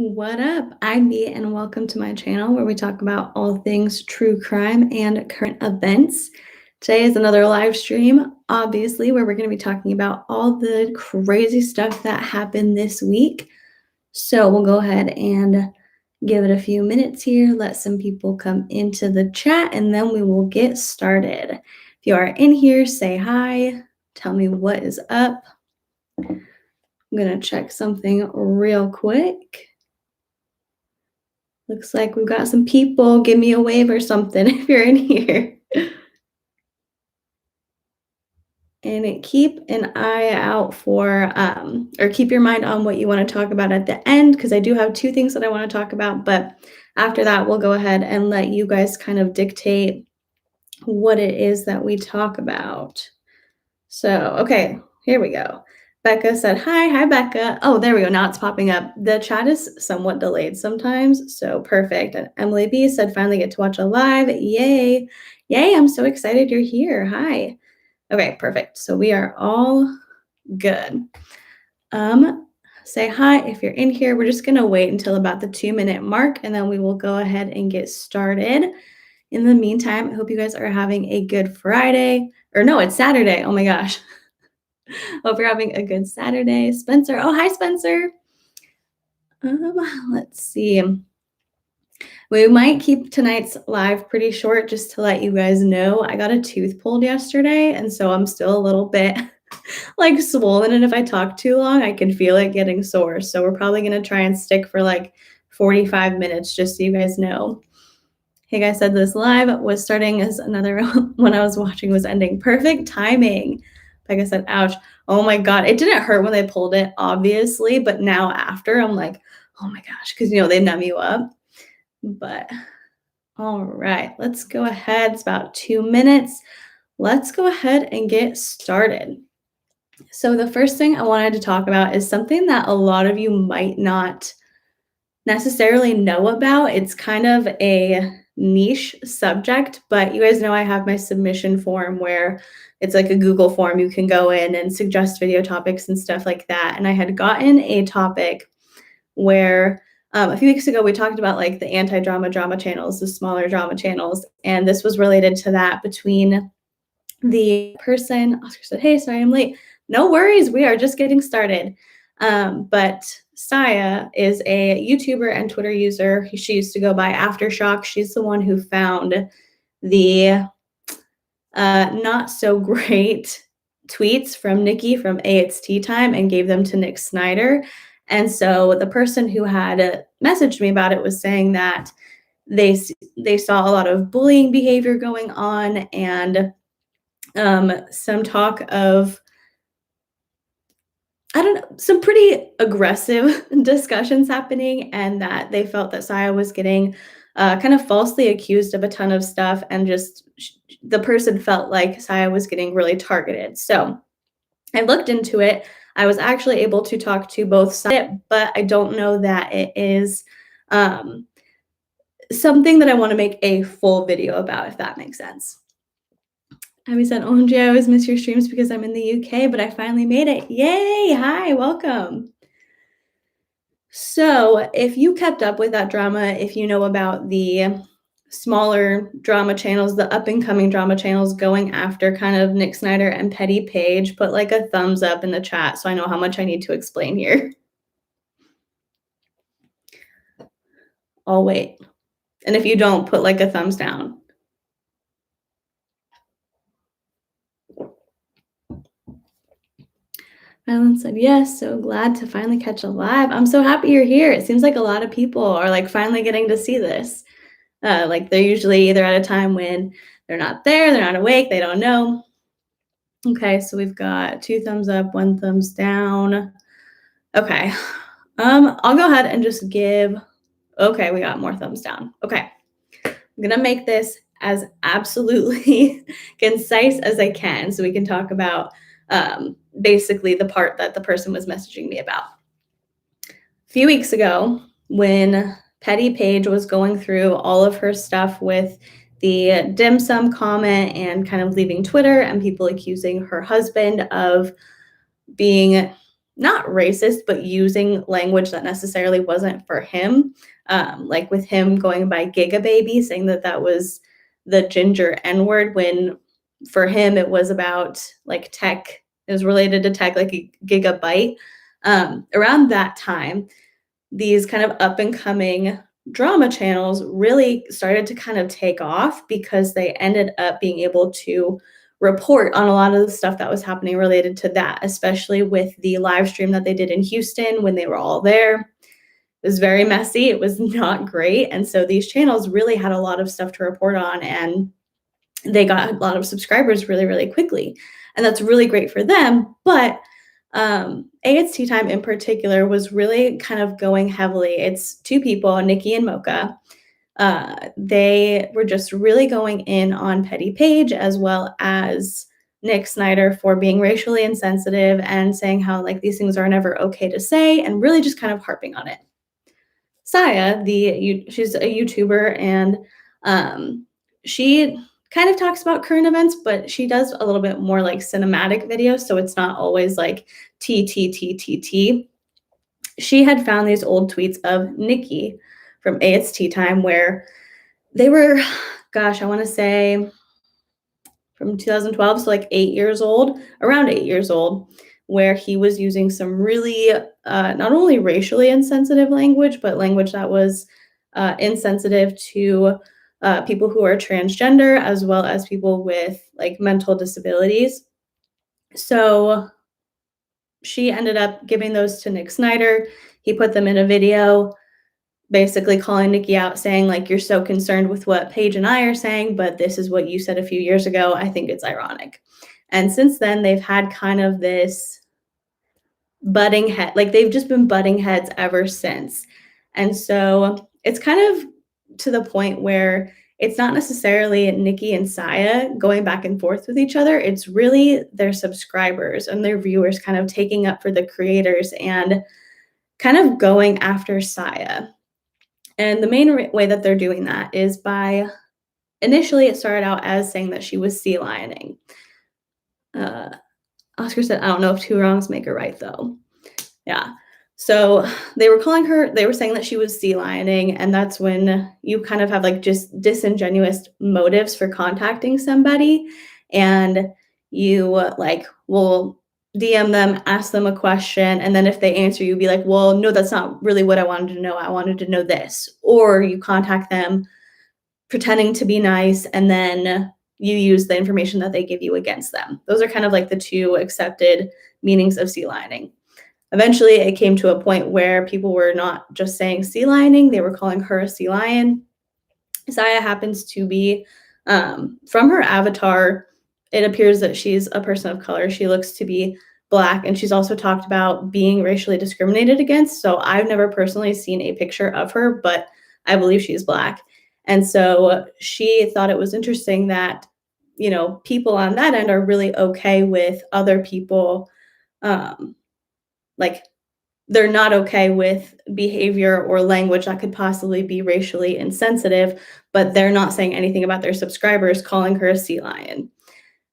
What up? I'm Bea, and welcome to my channel where we talk about all things true crime and current events. Today is another live stream, obviously, where we're going to be talking about all the crazy stuff that happened this week. So we'll go ahead and give it a few minutes here, let some people come into the chat, and then we will get started. If you are in here, say hi, tell me what is up. I'm going to check something real quick. Looks like we've got some people. Give me a wave or something if you're in here. And keep an eye out for, or keep your mind on what you want to talk about at the end, because I do have two things that I want to talk about. But after that, we'll go ahead and let you guys kind of dictate what it is that we talk about. So, okay, here we go. Becca said, hi, Becca. Oh, there we go. Now it's popping up. The chat is somewhat delayed sometimes, so perfect. And Emily B said, finally get to watch a live. Yay. Yay, I'm so excited you're here. Hi. Okay, perfect. So we are all good. Say hi if you're in here. We're just going to wait until about the 2-minute mark, and then we will go ahead and get started. In the meantime, I hope you guys are having a good Friday. Or no, it's Saturday. Oh my gosh. Hope you're having a good Saturday. Spencer. Oh, hi, Spencer. Let's see. We might keep tonight's live pretty short just to let you guys know. I got a tooth pulled yesterday, and so I'm still a little bit like swollen. And if I talk too long, I can feel it getting sore. So we're probably going to try and stick for like 45 minutes just so you guys know. Hey guys, said this live was starting as another one I was watching was ending. Perfect timing. Like I said, ouch. Oh my God. It didn't hurt when they pulled it, obviously, but now after I'm like, oh my gosh, because they numb you up. But all right, let's go ahead. It's about 2 minutes. Let's go ahead and get started. So the first thing I wanted to talk about is something that a lot of you might not necessarily know about. It's kind of a niche subject, but you guys know I have my submission form where it's like a Google form. You can go in and suggest video topics and stuff like that. And I had gotten a topic where a few weeks ago we talked about like the anti-drama channels, the smaller drama channels, and this was related to that between the person. Oscar said, hey, sorry I'm late. No worries, we are just getting started. But Saya is a YouTuber and Twitter user. She used to go by Aftershock. She's the one who found the not so great tweets from Nikki from It's Tea Time and gave them to Nick Snyder. And so the person who had messaged me about it was saying that they saw a lot of bullying behavior going on and some talk of, I don't know, some pretty aggressive discussions happening, and that they felt that Saya was getting kind of falsely accused of a ton of stuff, and just the person felt like Saya was getting really targeted. So I looked into it. I was actually able to talk to both sides, but I don't know that it is something that I want to make a full video about, if that makes sense. Abby said, OMG, I always miss your streams because I'm in the UK, but I finally made it. Yay! Hi, welcome. So if you kept up with that drama, if you know about the smaller drama channels, the up-and-coming drama channels going after kind of Nick Snyder and Petty Page, put like a thumbs up in the chat so I know how much I need to explain here. I'll wait. And if you don't, put like a thumbs down. Ellen said, yes, so glad to finally catch a live. I'm so happy you're here. It seems like a lot of people are like finally getting to see this. Like they're usually either at a time when they're not there, they're not awake, they don't know. Okay, so we've got 2 thumbs up, 1 thumbs down. Okay, I'll go ahead and just give, okay, we got more thumbs down. Okay, I'm gonna make this as absolutely concise as I can so we can talk about basically the part that the person was messaging me about. A few weeks ago, when Petty Page was going through all of her stuff with the dim sum comment and kind of leaving Twitter and people accusing her husband of being, not racist, but using language that necessarily wasn't for him. Like with him going by Giga Baby, saying that that was the ginger N word, when for him it was about like tech. It was related to tech, like a gigabyte. Around that time, these kind of up and coming drama channels really started to kind of take off because they ended up being able to report on a lot of the stuff that was happening related to that, especially with the live stream that they did in Houston when they were all there. It was very messy. It was not great. And so these channels really had a lot of stuff to report on, and they got a lot of subscribers really, really quickly. And that's really great for them. But AHT Time in particular was really kind of going heavily. It's two people, Nikki and Mocha. They were just really going in on Petty Page as well as Nick Snyder for being racially insensitive and saying how like these things are never okay to say, and really just kind of harping on it. Saya, she's a YouTuber, and she kind of talks about current events, but she does a little bit more like cinematic videos, so it's not always like T T T T T. She had found these old tweets of Nikki from AHT Time where they were, gosh, I want to say from 2012, so like 8 years old, around 8 years old, where he was using some really not only racially insensitive language, but language that was insensitive to people who are transgender, as well as people with like mental disabilities. So she ended up giving those to Nick Snyder. He put them in a video, basically calling Nikki out, saying like, you're so concerned with what Paige and I are saying, but this is what you said a few years ago. I think it's ironic. And since then, they've had kind of this butting head, like they've just been butting heads ever since. And so it's kind of to the point where it's not necessarily Nikki and Saya going back and forth with each other. It's really their subscribers and their viewers kind of taking up for the creators and kind of going after Saya. And the main way that they're doing that is by, initially it started out as saying that she was sea lioning. Oscar said, I don't know if two wrongs make a right though. Yeah. So they were saying that she was sea lioning, and that's when you kind of have like just disingenuous motives for contacting somebody, and you like will DM them, ask them a question, and then if they answer you, be like, well, no, that's not really what I wanted to know. I wanted to know this. Or you contact them pretending to be nice, and then you use the information that they give you against them. Those are kind of like the two accepted meanings of sea lioning. Eventually, it came to a point where people were not just saying sea lioning, they were calling her a sea lion. Saya happens to be, from her avatar, it appears that she's a person of color. She looks to be Black, and she's also talked about being racially discriminated against. So I've never personally seen a picture of her, but I believe she's Black. And so she thought it was interesting that, you know, people on that end are really okay with other people, like they're not okay with behavior or language that could possibly be racially insensitive, but they're not saying anything about their subscribers calling her a sea lion.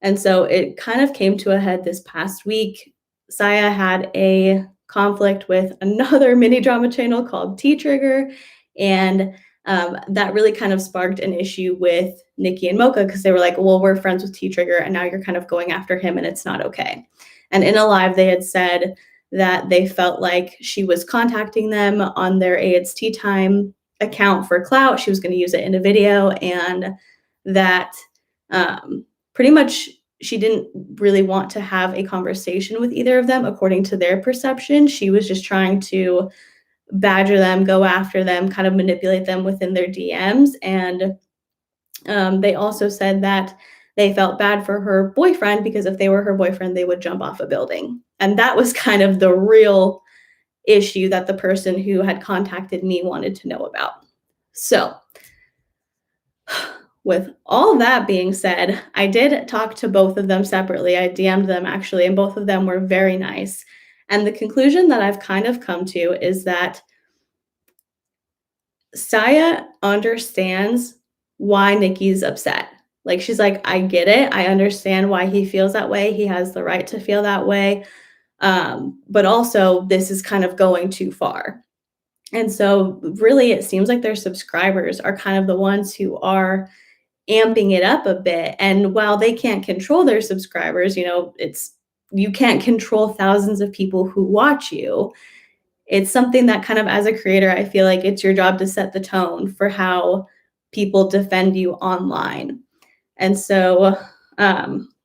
And so it kind of came to a head this past week. Saya had a conflict with another mini drama channel called T Trigger, and that really kind of sparked an issue with Nikki and Mocha, because they were like, well, we're friends with T Trigger, and now you're kind of going after him, and it's not okay. And in a live, they had said that they felt like she was contacting them on their AHT Time account for clout. She was going to use it in a video, and that pretty much she didn't really want to have a conversation with either of them, according to their perception. She was just trying to badger them, go after them, kind of manipulate them within their DMs. And they also said that they felt bad for her boyfriend, because if they were her boyfriend, they would jump off a building. And that was kind of the real issue that the person who had contacted me wanted to know about. So with all that being said, I did talk to both of them separately. I DM'd them actually, and both of them were very nice. And the conclusion that I've kind of come to is that Saya understands why Nikki's upset. Like, she's like, I get it. I understand why he feels that way. He has the right to feel that way. But also this is kind of going too far. And so really it seems like their subscribers are kind of the ones who are amping it up a bit. And while they can't control their subscribers, you can't control thousands of people who watch you. It's something that kind of as a creator, I feel like it's your job to set the tone for how people defend you online. And so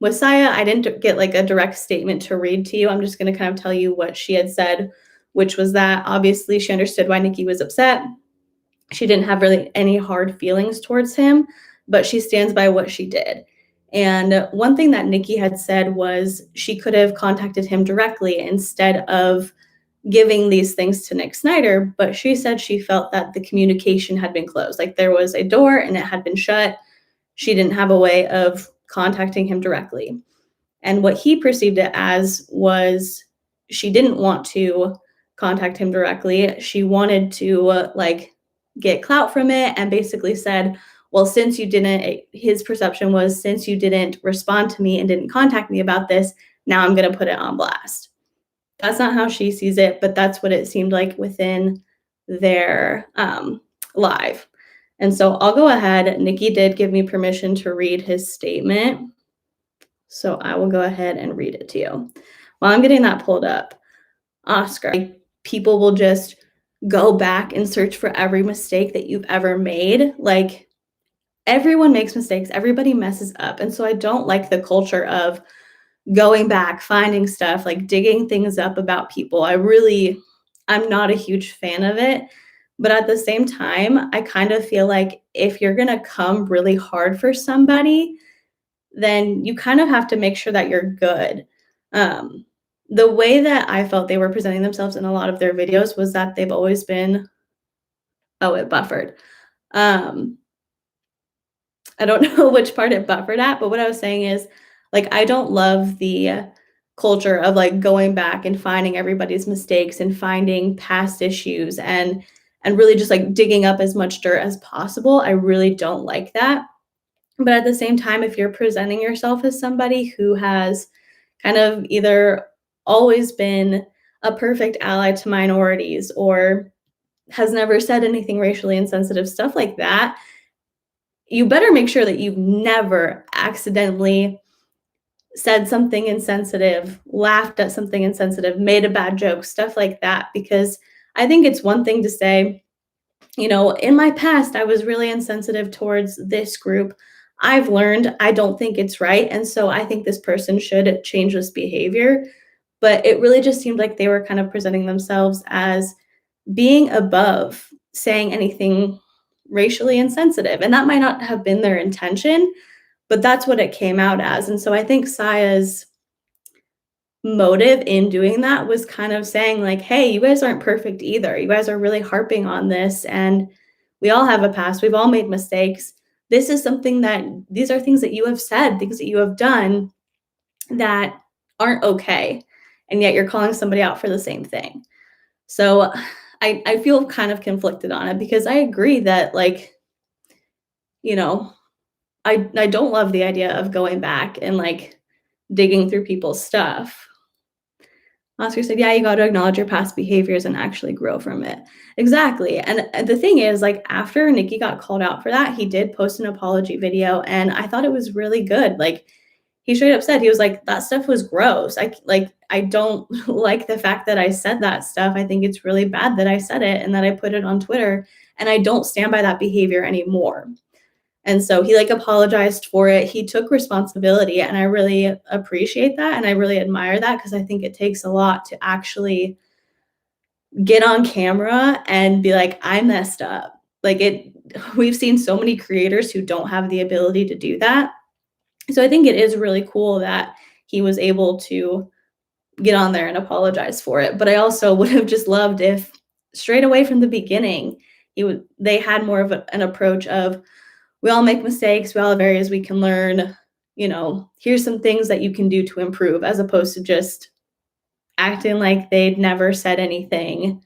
with Saya, I didn't get like a direct statement to read to you. I'm just going to kind of tell you what she had said, which was that obviously she understood why Nikki was upset. She didn't have really any hard feelings towards him, but she stands by what she did. And one thing that Nikki had said was she could have contacted him directly instead of giving these things to Nick Snyder, but she said she felt that the communication had been closed. Like there was a door and it had been shut. She didn't have a way of contacting him directly. And what he perceived it as was she didn't want to contact him directly. She wanted to get clout from it and basically said, well, since you didn't, his perception was since you didn't respond to me and didn't contact me about this, now I'm going to put it on blast. That's not how she sees it, but that's what it seemed like within their live. And so I'll go ahead. Nikki did give me permission to read his statement. So I will go ahead and read it to you. While I'm getting that pulled up, Oscar, people will just go back and search for every mistake that you've ever made. Like everyone makes mistakes, everybody messes up. And so I don't like the culture of going back, finding stuff, like digging things up about people. I'm not a huge fan of it. But at the same time, I kind of feel like if you're going to come really hard for somebody, then you kind of have to make sure that you're good. The way that I felt they were presenting themselves in a lot of their videos was that they've always been, oh, it buffered. I don't know which part it buffered at, but what I was saying is, like, I don't love the culture of like going back and finding everybody's mistakes and finding past issues and really just like digging up as much dirt as possible. I really don't like that. But at the same time, if you're presenting yourself as somebody who has kind of either always been a perfect ally to minorities or has never said anything racially insensitive, stuff like that, you better make sure that you've never accidentally said something insensitive, laughed at something insensitive, made a bad joke, stuff like that. Because I think it's one thing to say, in my past, I was really insensitive towards this group. I've learned I don't think it's right. And so I think this person should change this behavior. But it really just seemed like they were kind of presenting themselves as being above saying anything racially insensitive. And that might not have been their intention, but that's what it came out as. And so I think Saya's motive in doing that was kind of saying like, hey, you guys aren't perfect either. You guys are really harping on this and we all have a past. We've all made mistakes. This is something that these are things that you have said, things that you have done that aren't okay. And yet you're calling somebody out for the same thing. So I feel kind of conflicted on it because I agree that like, I don't love the idea of going back and like digging through people's stuff. Oscar said, yeah, you got to acknowledge your past behaviors and actually grow from it. Exactly. And the thing is, like, after Nikki got called out for that, he did post an apology video. And I thought it was really good. Like, he straight up said, he was like, that stuff was gross. I don't like the fact that I said that stuff. I think it's really bad that I said it and that I put it on Twitter. And I don't stand by that behavior anymore. And so he like apologized for it. He took responsibility and I really appreciate that. And I really admire that because I think it takes a lot to actually get on camera and be like, I messed up. We've seen so many creators who don't have the ability to do that. So I think it is really cool that he was able to get on there and apologize for it. But I also would have just loved if straight away from the beginning, they had more of an approach of, we all make mistakes. We all have areas we can learn. Here's some things that you can do to improve, as opposed to just acting like they'd never said anything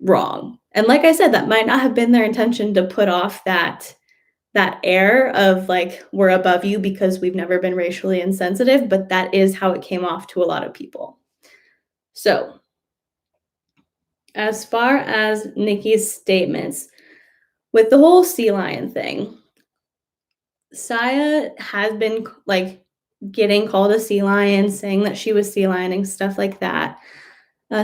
wrong. And like I said, that might not have been their intention to put off that air of like, we're above you because we've never been racially insensitive, but that is how it came off to a lot of people. So, as far as Nikki's statements, with the whole sea lion thing, Saya has been like getting called a sea lion, saying that she was sea lioning, stuff like that.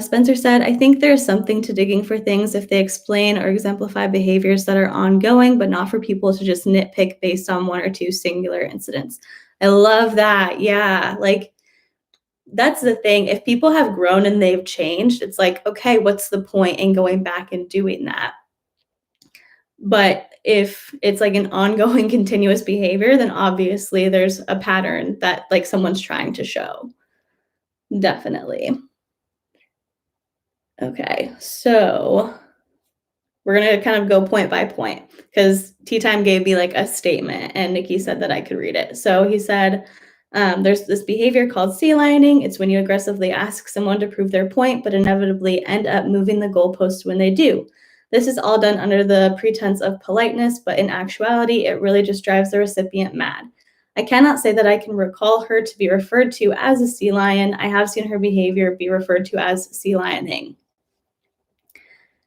Spencer said, I think there's something to digging for things if they explain or exemplify behaviors that are ongoing, but not for people to just nitpick based on one or two singular incidents. I love that. Yeah. Like, that's the thing. If people have grown and they've changed, it's like, okay, what's the point in going back and doing that? But if it's like an ongoing continuous behavior, then obviously there's a pattern that like someone's trying to show. Definitely. Okay, so we're gonna kind of go point by point because Tea Time gave me like a statement and Nikki said that I could read it. So he said, there's this behavior called sea lining. It's when you aggressively ask someone to prove their point, but inevitably end up moving the goalpost when they do. This is all done under the pretense of politeness, but in actuality, it really just drives the recipient mad. I cannot say that I can recall her to be referred to as a sea lion. I have seen her behavior be referred to as sea lioning.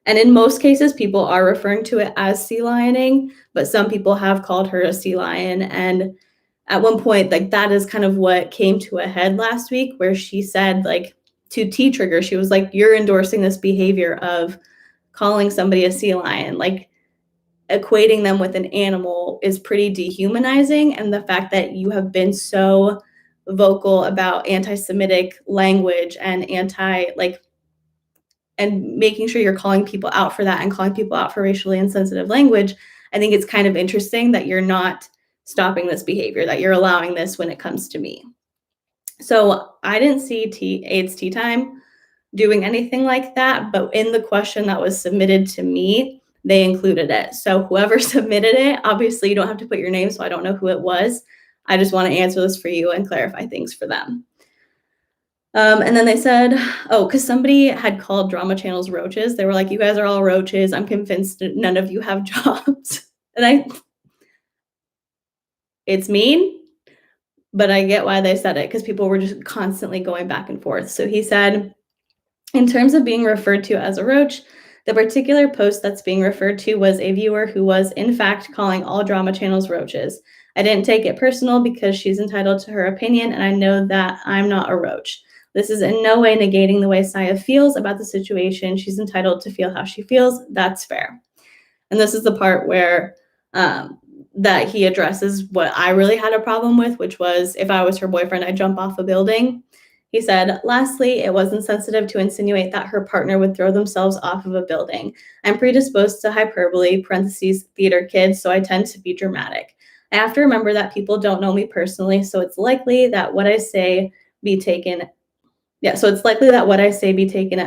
And in most cases, people are referring to it as sea lioning, but some people have called her a sea lion. And at one point, like that is kind of what came to a head last week, where she said, like, to T Trigger, she was like, you're endorsing this behavior of calling somebody a sea lion. Like, equating them with an animal is pretty dehumanizing. And the fact that you have been so vocal about anti-Semitic language and and making sure you're calling people out for that and calling people out for racially insensitive language, I think it's kind of interesting that you're not stopping this behavior, that you're allowing this when it comes to me. So I didn't see AIDS Tea Time doing anything like that, but in the question that was submitted to me, they included it. So whoever submitted it, obviously you don't have to put your name, so I don't know who it was. I just want to answer this for you and clarify things for them. And then they said, oh, because somebody had called drama channels roaches. They were like, you guys are all roaches. I'm convinced none of you have jobs. And it's mean, but I get why they said it because people were just constantly going back and forth. So he said, in terms of being referred to as a roach, the particular post that's being referred to was a viewer who was, in fact, calling all drama channels roaches. I didn't take it personal because she's entitled to her opinion, and I know that I'm not a roach. This is in no way negating the way Saya feels about the situation. She's entitled to feel how she feels. That's fair. And this is the part where that he addresses what I really had a problem with, which was if I was her boyfriend, I'd jump off a building. He said, lastly, it wasn't sensitive to insinuate that her partner would throw themselves off of a building. I'm predisposed to hyperbole, parentheses, theater kid, so I tend to be dramatic. I have to remember that people don't know me personally, so it's likely that what I say be taken at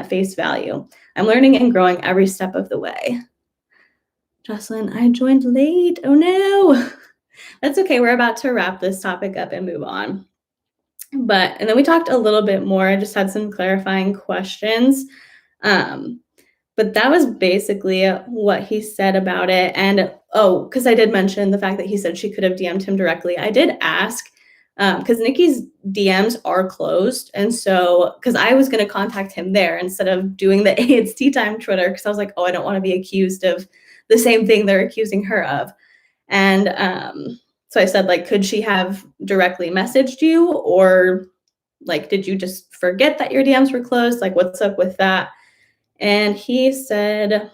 face value. I'm learning and growing every step of the way. Jaclyn, I joined late. Oh no. That's okay. We're about to wrap this topic up and move on. And then we talked a little bit more. I just had some clarifying questions. But that was basically what he said about it. And because I did mention the fact that he said she could have DM'd him directly. I did ask, because Nikki's DMs are closed. And so, because I was going to contact him there instead of doing the AIDS Tea Time Twitter, because I was like, oh, I don't want to be accused of the same thing they're accusing her of. And so I said, like, could she have directly messaged you, or like, did you just forget that your DMs were closed? Like, what's up with that? And he said,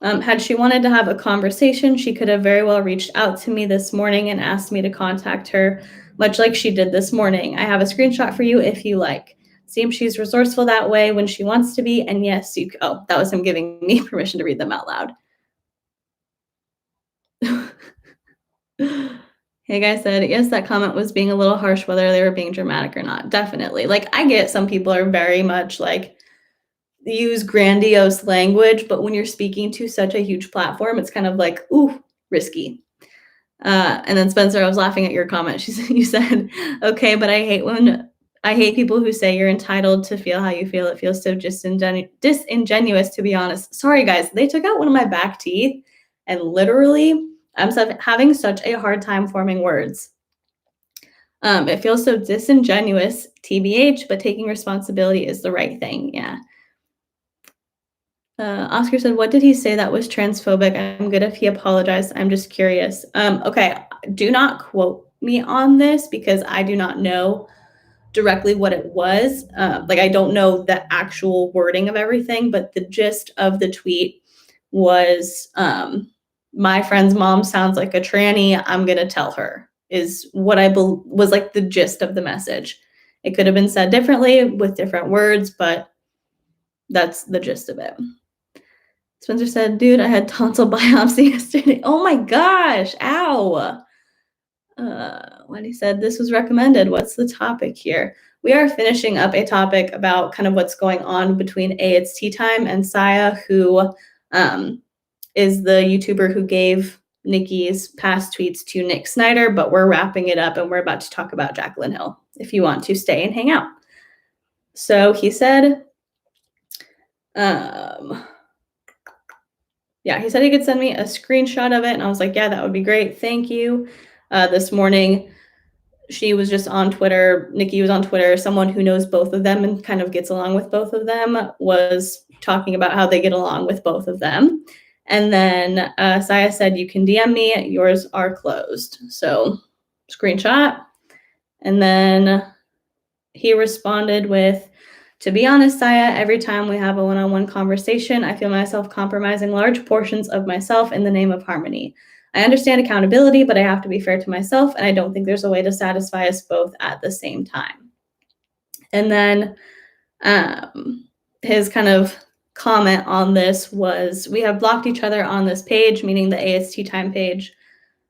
had she wanted to have a conversation, she could have very well reached out to me this morning and asked me to contact her, much like she did this morning. I have a screenshot for you if you like. Seems she's resourceful that way when she wants to be. And yes, that was him giving me permission to read them out loud. Hey guys said, yes, that comment was being a little harsh, whether they were being dramatic or not. Definitely. Like, I get some people are very much like use grandiose language, but when you're speaking to such a huge platform, it's kind of like, ooh, risky. And then Spencer, I was laughing at your comment. You said, okay, but I hate people who say you're entitled to feel how you feel. It feels so disingenuous, to be honest. Sorry, guys. They took out one of my back teeth, and literally, I'm having such a hard time forming words. It feels so disingenuous, TBH, but taking responsibility is the right thing. Yeah. Oscar said, what did he say that was transphobic? I'm good if he apologized. I'm just curious. Okay, do not quote me on this because I do not know directly what it was. Like, I don't know the actual wording of everything, but the gist of the tweet was, my friend's mom sounds like a tranny. I'm going to tell her, is what was like the gist of the message. It could have been said differently with different words, but that's the gist of it. Spencer said, dude, I had tonsil biopsy yesterday. Oh my gosh. Ow. When he said, this was recommended. What's the topic here? We are finishing up a topic about kind of what's going on between It's Tea Time and Saya, who is the YouTuber who gave Nikki's past tweets to Nick Snyder, but we're wrapping it up and we're about to talk about Jaclyn Hill if you want to stay and hang out. So he said, yeah, he said he could send me a screenshot of it. And I was like, yeah, that would be great. Thank you. This morning, she was just on Twitter. Nikki was on Twitter. Someone who knows both of them and kind of gets along with both of them was talking about how they get along with both of them. And then Saya said, you can DM me. Yours are closed. So screenshot. And then he responded with, to be honest, Saya, every time we have a one-on-one conversation, I feel myself compromising large portions of myself in the name of harmony. I understand accountability, but I have to be fair to myself, and I don't think there's a way to satisfy us both at the same time. And then his kind of comment on this was, we have blocked each other on this page, meaning the AST time page.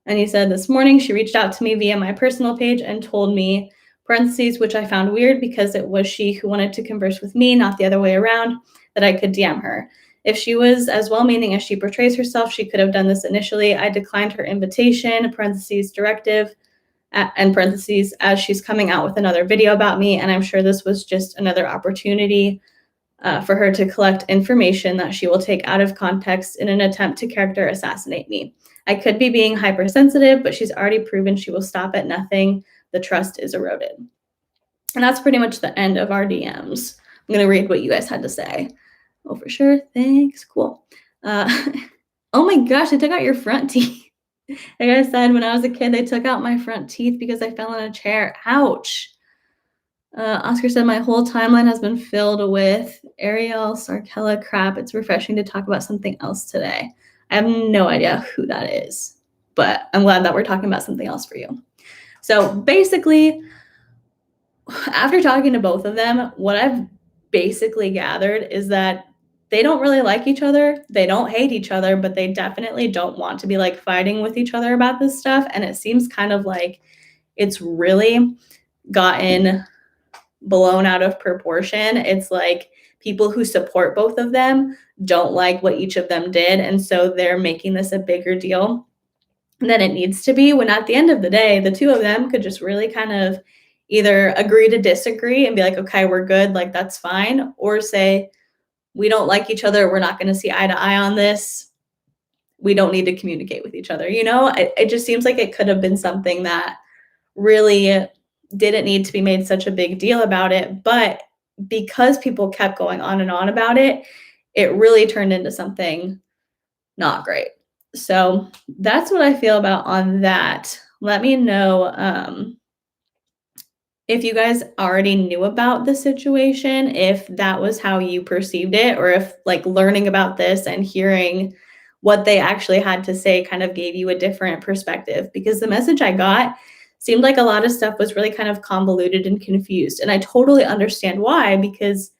And he said, this morning she reached out to me via my personal page and told me, parentheses, which I found weird because it was she who wanted to converse with me, not the other way around, that I could DM her. If she was as well-meaning as she portrays herself, she could have done this initially. I declined her invitation, parentheses, directive, and parentheses, as she's coming out with another video about me, and I'm sure this was just another opportunity for her to collect information that she will take out of context in an attempt to character assassinate me. I could be being hypersensitive, but she's already proven she will stop at nothing. The trust is eroded. And that's pretty much the end of our DMs. I'm going to read what you guys had to say. Oh, for sure. Thanks. Cool. Oh my gosh, they took out your front teeth. Like I said, when I was a kid, they took out my front teeth because I fell in a chair. Ouch. Oscar said, my whole timeline has been filled with Ariel Sarkella crap. It's refreshing to talk about something else today. I have no idea who that is, but I'm glad that we're talking about something else for you. So basically, after talking to both of them, what I've basically gathered is that they don't really like each other. They don't hate each other, but they definitely don't want to be like fighting with each other about this stuff. And it seems kind of like it's really gotten blown out of proportion. It's like people who support both of them don't like what each of them did. And so they're making this a bigger deal than it needs to be, when at the end of the day, the two of them could just really kind of either agree to disagree and be like, okay, we're good, like that's fine, or say, we don't like each other, we're not going to see eye to eye on this, we don't need to communicate with each other. You know, it just seems like it could have been something that really didn't need to be made such a big deal about it, but because people kept going on and on about it, it really turned into something not great. So that's what I feel about on that. Let me know if you guys already knew about the situation, if that was how you perceived it, or if like learning about this and hearing what they actually had to say kind of gave you a different perspective. Because the message I got seemed like a lot of stuff was really kind of convoluted and confused. And I totally understand why, because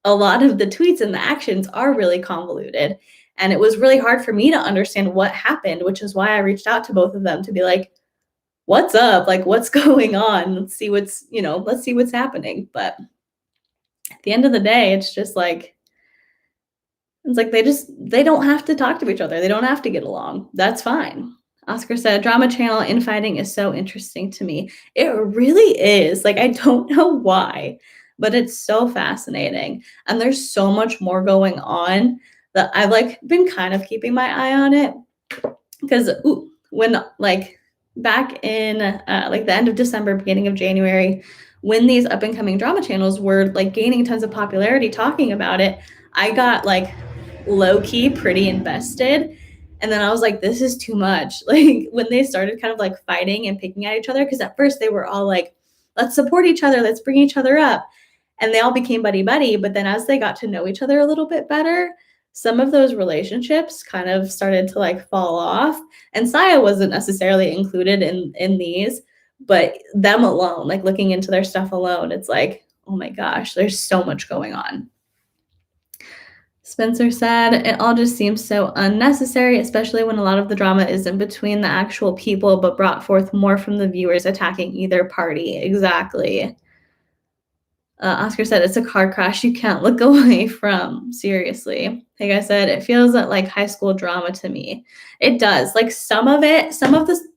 a lot of the tweets and the actions are really convoluted. And it was really hard for me to understand what happened, which is why I reached out to both of them to be like, what's up? Like, what's going on? Let's see what's happening. But at the end of the day, it's like they don't have to talk to each other. They don't have to get along. That's fine. Oscar said, drama channel infighting is so interesting to me. It really is. Like, I don't know why, but it's so fascinating. And there's so much more going on that I've like been kind of keeping my eye on it. Because when like back in like the end of December, beginning of January, when these up and coming drama channels were like gaining tons of popularity talking about it, I got like low key pretty invested. And then I was like, this is too much. Like when they started kind of like fighting and picking at each other, because at first they were all like, let's support each other, let's bring each other up. And they all became buddy buddy. But then as they got to know each other a little bit better, some of those relationships kind of started to like fall off. And Saya wasn't necessarily included in these, but them alone, like looking into their stuff alone, it's like, oh my gosh, there's so much going on. Spencer said, it all just seems so unnecessary, especially when a lot of the drama isn't between the actual people, but brought forth more from the viewers attacking either party. Exactly. Oscar said, it's a car crash you can't look away from. Seriously. Like I said, it feels like high school drama to me. It does. Like some of this,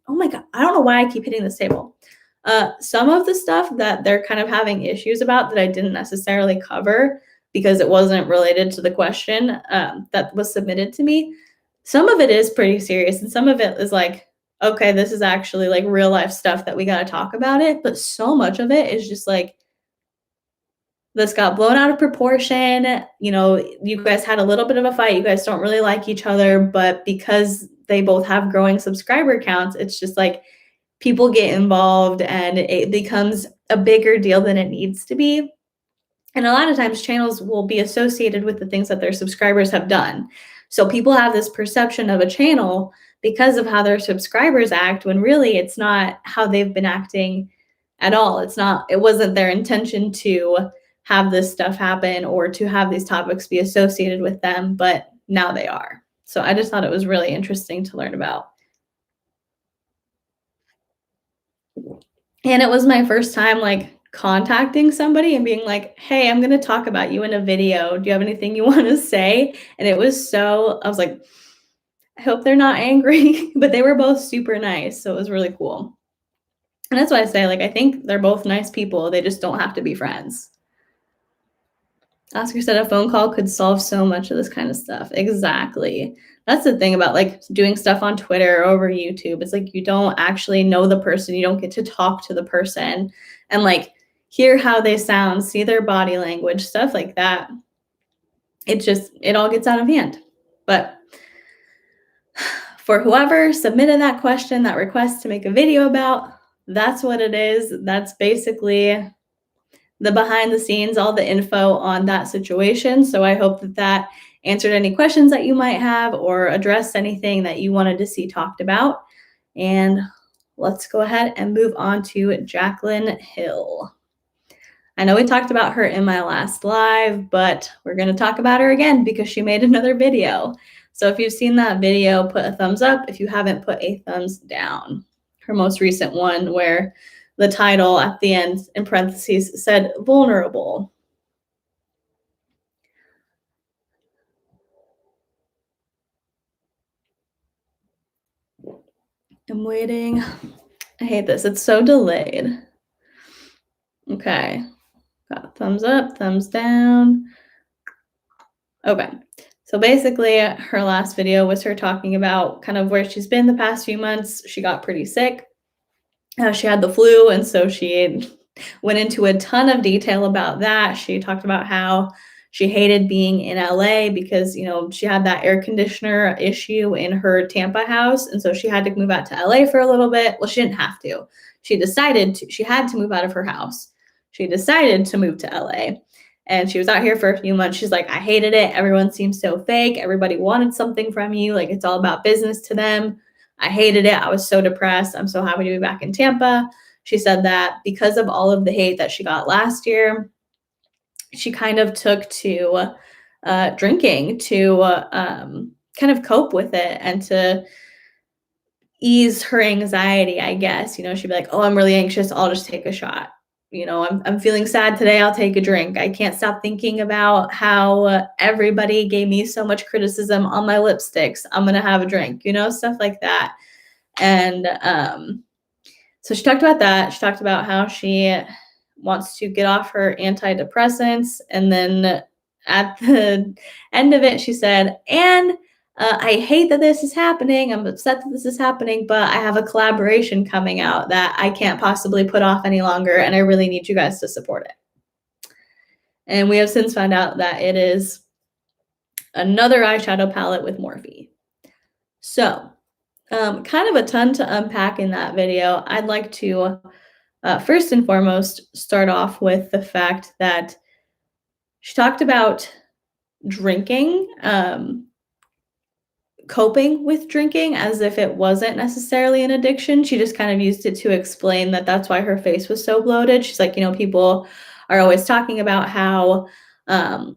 oh my God, I don't know why I keep hitting this table. Some of the stuff that they're kind of having issues about that I didn't necessarily cover because it wasn't related to the question that was submitted to me. Some of it is pretty serious and some of it is like, okay, this is actually like real life stuff that we got to talk about it. But so much of it is just like, this got blown out of proportion. You know, you guys had a little bit of a fight. You guys don't really like each other, but because they both have growing subscriber counts, it's just like people get involved and it becomes a bigger deal than it needs to be. And a lot of times channels will be associated with the things that their subscribers have done. So people have this perception of a channel because of how their subscribers act, when really it's not how they've been acting at all. It wasn't their intention to have this stuff happen or to have these topics be associated with them, but now they are. So I just thought it was really interesting to learn about. And it was my first time like contacting somebody and being like, hey, I'm going to talk about you in a video. Do you have anything you want to say? And I was like, I hope they're not angry, but they were both super nice. So it was really cool. And that's why I say, like, I think they're both nice people. They just don't have to be friends. Oscar said a phone call could solve so much of this kind of stuff. Exactly. That's the thing about like doing stuff on Twitter or over YouTube. It's like you don't actually know the person. You don't get to talk to the person and like hear how they sound, see their body language, stuff like that. It all gets out of hand. But for whoever submitted that question, that request to make a video about, that's what it is. That's basically the behind the scenes, all the info on that situation. So I hope that answered any questions that you might have or addressed anything that you wanted to see talked about. And let's go ahead and move on to Jaclyn Hill. I know we talked about her in my last live, but we're going to talk about her again because she made another video. So if you've seen that video, put a thumbs up. If you haven't, put a thumbs down. Her most recent one where the title at the end in parentheses said vulnerable. I'm waiting. I hate this. It's so delayed. Okay. Got thumbs up, thumbs down. Okay. So basically her last video was her talking about kind of where she's been the past few months. She got pretty sick. She had the flu, and so she went into a ton of detail about that. She talked about how she hated being in LA because, you know, she had that air conditioner issue in her Tampa house, and so she had to move out to LA for a little bit. Well, she didn't have to. She had to move out of her house. She decided to move to LA, and she was out here for a few months. She's like, I hated it. Everyone seems so fake. Everybody wanted something from you. Like, it's all about business to them. I hated it. I was so depressed. I'm so happy to be back in Tampa. She said that because of all of the hate that she got last year, she kind of took to drinking to kind of cope with it and to ease her anxiety, I guess. You know, she'd be like, oh, I'm really anxious. I'll just take a shot. You know, I'm feeling sad today. I'll take a drink. I can't stop thinking about how everybody gave me so much criticism on my lipsticks. I'm going to have a drink, you know, stuff like that. And so she talked about that. She talked about how she wants to get off her antidepressants. And then at the end of it, she said, and I hate that this is happening. I'm upset that this is happening, but I have a collaboration coming out that I can't possibly put off any longer, and I really need you guys to support it. And we have since found out that it is another eyeshadow palette with Morphe. So, kind of a ton to unpack in that video. I'd like to first and foremost start off with the fact that she talked about drinking, coping with drinking as if it wasn't necessarily an addiction. She just kind of used it to explain that that's why her face was so bloated. She's like, people are always talking about how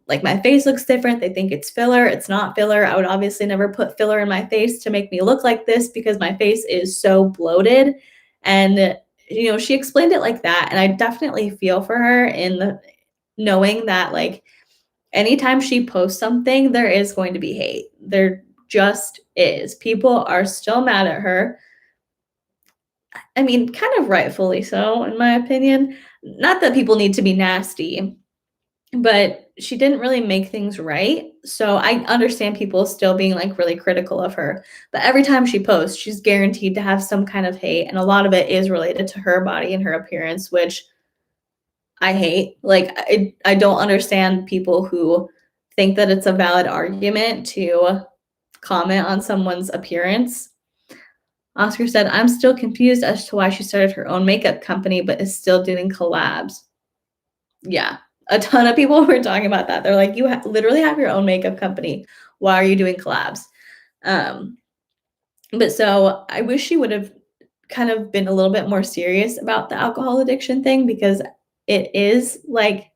like my face looks different. They think it's filler. It's not filler. I would obviously never put filler in my face to make me look like this because my face is so bloated. And she explained it like that, and I definitely feel for her in the knowing that like anytime she posts something, there is going to be hate. There just is. People are still mad at her. I mean, kind of rightfully so, in my opinion. Not that people need to be nasty, but she didn't really make things right. So I understand people still being like really critical of her. But every time she posts, she's guaranteed to have some kind of hate. And a lot of it is related to her body and her appearance, which I hate. Like, I don't understand people who think that it's a valid argument to comment on someone's appearance. Oscar said, I'm still confused as to why she started her own makeup company, but is still doing collabs. Yeah, a ton of people were talking about that. They're like, you literally have your own makeup company. Why are you doing collabs? But so I wish she would have kind of been a little bit more serious about the alcohol addiction thing, because it is like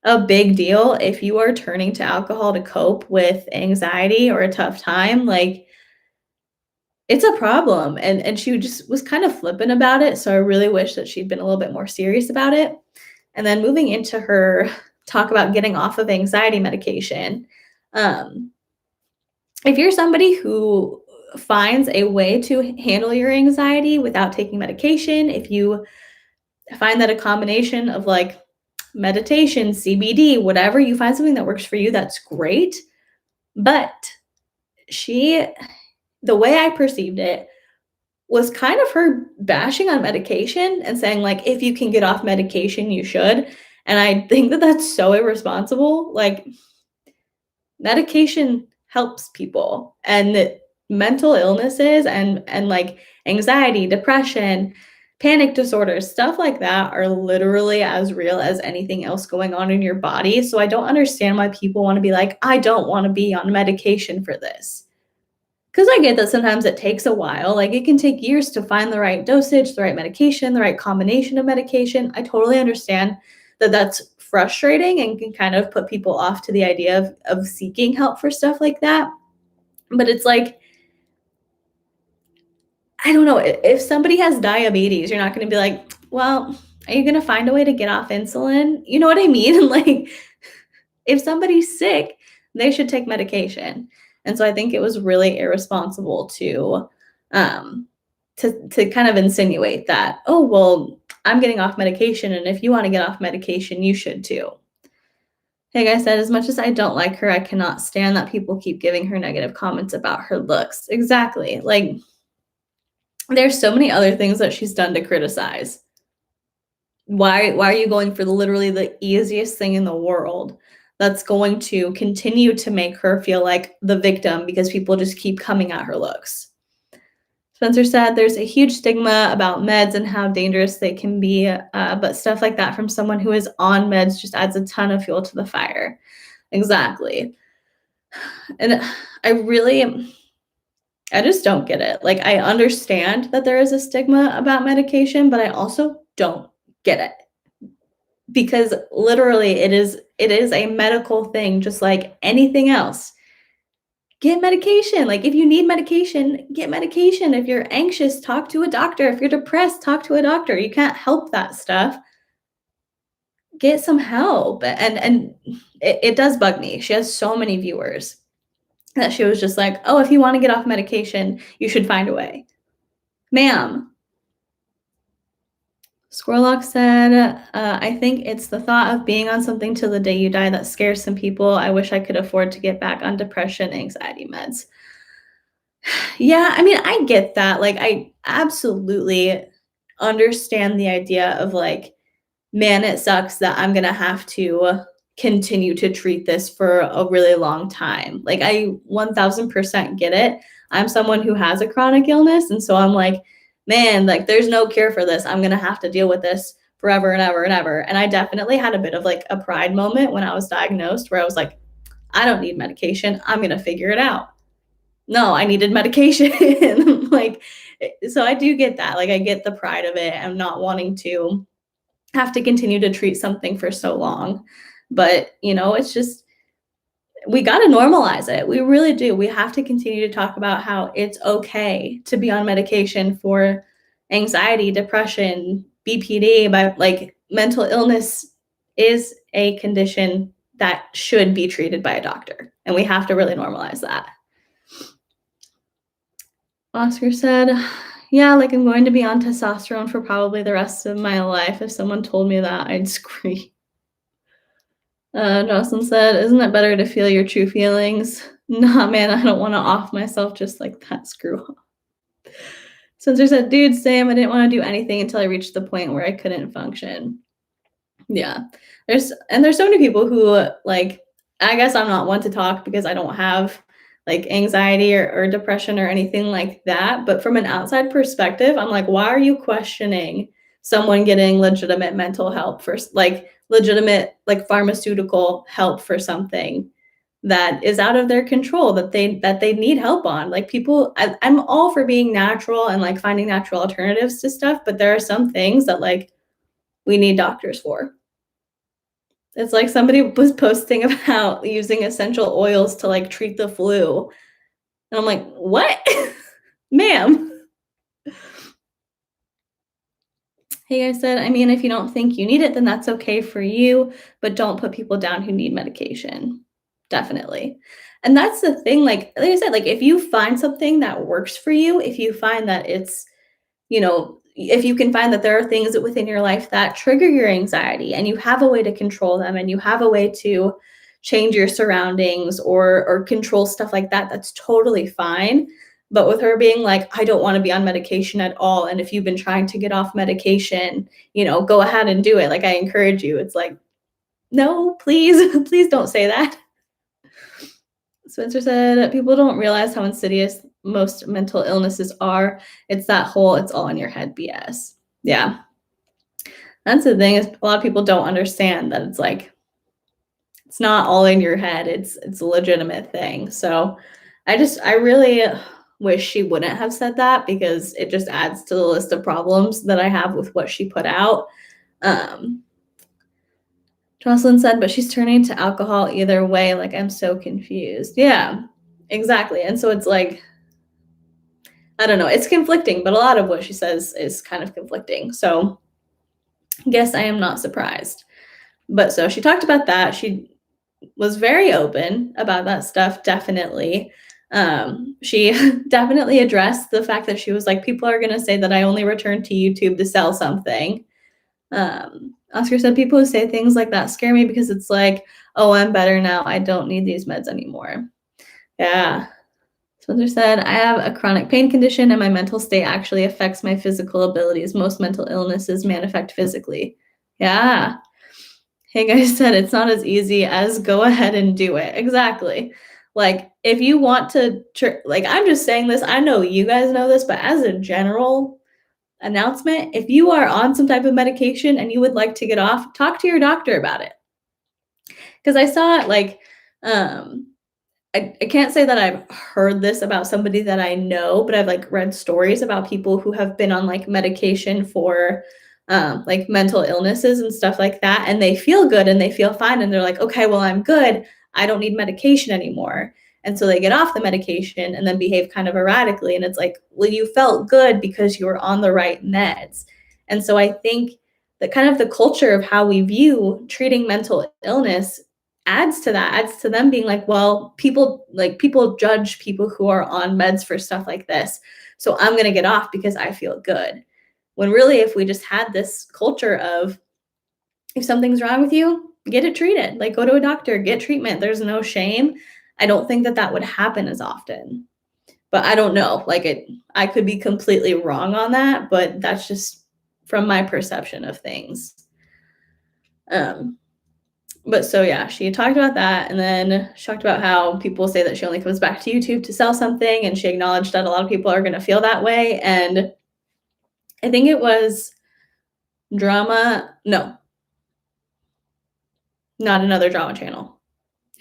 a big deal if you are turning to alcohol to cope with anxiety or a tough time. Like, it's a problem. And she just was kind of flippant about it. So I really wish that she'd been a little bit more serious about it. And then moving into her talk about getting off of anxiety medication. If you're somebody who finds a way to handle your anxiety without taking medication, if you find that a combination of like meditation, CBD, whatever, you find something that works for you, that's great. But the way I perceived it was kind of her bashing on medication and saying like, if you can get off medication, you should. And I think that that's so irresponsible. Like, medication helps people, and mental illnesses and like anxiety, depression, panic disorders, stuff like that are literally as real as anything else going on in your body. So I don't understand why people want to be like, I don't want to be on medication for this. Because I get that sometimes it takes a while. Like, it can take years to find the right dosage, the right medication, the right combination of medication. I totally understand that that's frustrating and can kind of put people off to the idea of seeking help for stuff like that. But it's like, I don't know, if somebody has diabetes, you're not going to be like, well, are you going to find a way to get off insulin? You know what I mean? Like, if somebody's sick, they should take medication. And so I think it was really irresponsible to kind of insinuate that, oh, well, I'm getting off medication, and if you want to get off medication, you should too. Like I said, as much as I don't like her, I cannot stand that people keep giving her negative comments about her looks. Exactly. Like, there's so many other things that she's done to criticize. Why are you going for literally the easiest thing in the world that's going to continue to make her feel like the victim because people just keep coming at her looks? Spencer said there's a huge stigma about meds and how dangerous they can be, but stuff like that from someone who is on meds just adds a ton of fuel to the fire. Exactly. And I just don't get it. Like, I understand that there is a stigma about medication, but I also don't get it. Because literally it is a medical thing, just like anything else. Get medication. Like, if you need medication, get medication. If you're anxious, talk to a doctor. If you're depressed, talk to a doctor. You can't help that stuff. Get some help. And it does bug me. She has so many viewers that she was just like, oh, if you want to get off medication, you should find a way. Ma'am, Squirlock said, I think it's the thought of being on something till the day you die that scares some people. I wish I could afford to get back on depression, anxiety meds. Yeah, I mean, I get that. Like, I absolutely understand the idea of like, man, it sucks that I'm gonna have to continue to treat this for a really long time. Like, I 1000% get it. I'm someone who has a chronic illness. And so I'm like, man, like, there's no cure for this. I'm gonna have to deal with this forever and ever and ever. And I definitely had a bit of like a pride moment when I was diagnosed where I was like, I don't need medication. I'm gonna figure it out. No, I needed medication. Like, so I do get that. Like, I get the pride of it and not wanting to have to continue to treat something for so long. But, it's just, we got to normalize it. We really do. We have to continue to talk about how it's okay to be on medication for anxiety, depression, BPD, but like mental illness is a condition that should be treated by a doctor. And we have to really normalize that. Oscar said, yeah, like I'm going to be on testosterone for probably the rest of my life. If someone told me that, I'd scream. Jocelyn said, isn't it better to feel your true feelings? Nah, man, I don't want to off myself just like that. Screw off. Spencer said, dude, Sam, I didn't want to do anything until I reached the point where I couldn't function. Yeah. There's so many people who like, I guess I'm not one to talk because I don't have like anxiety or depression or anything like that. But from an outside perspective, I'm like, why are you questioning someone getting legitimate mental help for like legitimate like pharmaceutical help for something that is out of their control that they need help on? Like people, I'm all for being natural and like finding natural alternatives to stuff, but there are some things that like we need doctors for. It's like somebody was posting about using essential oils to like treat the flu. And I'm like, what? Ma'am. Hey, I said, I mean, if you don't think you need it, then that's okay for you, but don't put people down who need medication. Definitely. And that's the thing, like I said, like if you find something that works for you, if you find that it's, if you can find that there are things within your life that trigger your anxiety and you have a way to control them and you have a way to change your surroundings or control stuff like that, that's totally fine. But with her being like, I don't want to be on medication at all. And if you've been trying to get off medication, go ahead and do it. Like, I encourage you. It's like, no, please, please don't say that. Spencer said, people don't realize how insidious most mental illnesses are. It's that whole, it's all in your head BS. Yeah. That's the thing, is a lot of people don't understand that it's like, it's not all in your head. It's a legitimate thing. So I really wish she wouldn't have said that because it just adds to the list of problems that I have with what she put out. Jocelyn said, but she's turning to alcohol either way. Like, I'm so confused. Yeah, exactly. And so it's like, I don't know, it's conflicting, but a lot of what she says is kind of conflicting. So I guess I am not surprised. But so she talked about that. She was very open about that stuff, definitely. She definitely addressed the fact that she was like, people are going to say that I only returned to YouTube to sell something. Oscar said, people who say things like that scare me because it's like, oh, I'm better now. I don't need these meds anymore. Yeah. Spencer said, I have a chronic pain condition and my mental state actually affects my physical abilities. Most mental illnesses manifest physically. Yeah. Hey guys said, it's not as easy as go ahead and do it. Exactly. Like, if you want to, like, I'm just saying this, I know you guys know this, but as a general announcement, if you are on some type of medication and you would like to get off, talk to your doctor about it. Because I saw it like, I can't say that I've heard this about somebody that I know, but I've like read stories about people who have been on like medication for like mental illnesses and stuff like that. And they feel good and they feel fine. And they're like, okay, well, I'm good. I don't need medication anymore. And so they get off the medication and then behave kind of erratically. And it's like, well, you felt good because you were on the right meds. And so I think that kind of the culture of how we view treating mental illness adds to that, adds to them being like, well, people judge people who are on meds for stuff like this. So I'm going to get off because I feel good. when really if we just had this culture of, if something's wrong with you, get it treated. Like, go to a doctor, get treatment. There's no shame. I don't think that that would happen as often. But I don't know. Like, I could be completely wrong on that, but that's just from my perception of things. But so yeah, she talked about that, and then she talked about how people say that she only comes back to YouTube to sell something, and she acknowledged that a lot of people are going to feel that way. And I think it was Drama, no, not Another Drama Channel,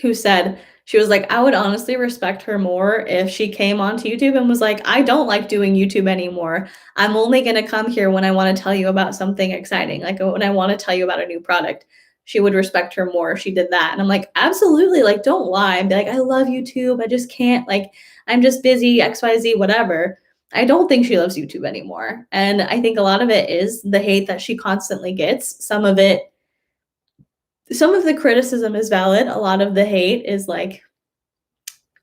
who said, she was like, I would honestly respect her more if she came onto YouTube and was like, I don't like doing YouTube anymore. I'm only going to come here when I want to tell you about something exciting, like when I want to tell you about a new product. She would respect her more if she did that. And I'm like, absolutely. Like, don't lie and be like, I love YouTube. I just can't, like, I'm just busy, XYZ, whatever. I don't think she loves YouTube anymore. And I think a lot of it is the hate that she constantly gets. Some of the criticism is valid. A lot of the hate is like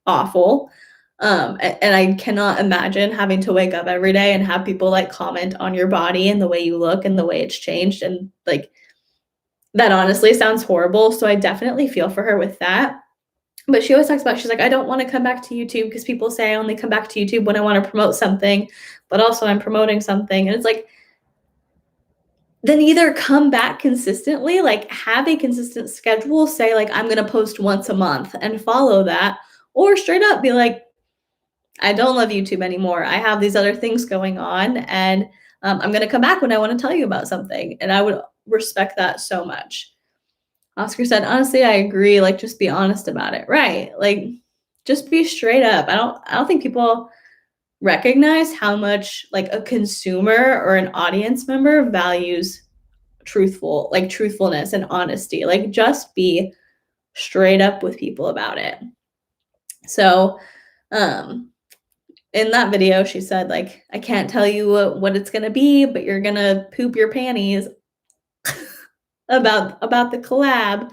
awful. And I cannot imagine having to wake up every day and have people like comment on your body and the way you look and the way it's changed. And like, that honestly sounds horrible. So I definitely feel for her with that. But she always talks about, she's like, I don't want to come back to YouTube because people say I only come back to YouTube when I want to promote something, but also I'm promoting something. And it's like, then either come back consistently, like have a consistent schedule, say like, I'm going to post once a month and follow that, or straight up be like, I don't love YouTube anymore. I have these other things going on, and I'm going to come back when I want to tell you about something. And I would respect that so much. Oscar said, honestly, I agree. Like, just be honest about it. Right. Like, just be straight up. I don't think people recognize how much like a consumer or an audience member values truthfulness and honesty. Like, just be straight up with people about it. So, in that video, she said, like, I can't tell you what it's going to be, but you're going to poop your panties about the collab.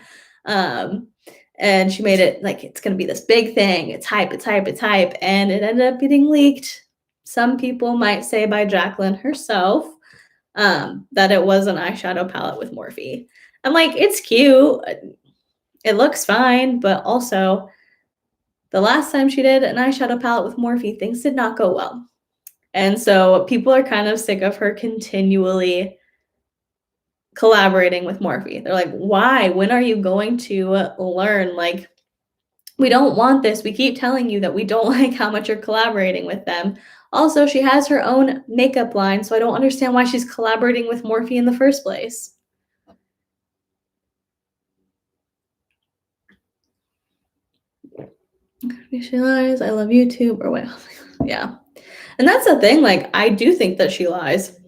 And she made it like it's going to be this big thing. It's hype. And it ended up getting leaked. Some people might say by Jaclyn herself, that it was an eyeshadow palette with Morphe. I'm like, it's cute. It looks fine, but also the last time she did an eyeshadow palette with Morphe, things did not go well. And so people are kind of sick of her continually collaborating with Morphe. They're like, why? When are you going to learn? Like, we don't want this. We keep telling you that we don't like how much you're collaborating with them. Also, she has her own makeup line, so I don't understand why she's collaborating with Morphe in the first place. She lies. I love YouTube, or what? Yeah. And that's the thing. Like, I do think that she lies.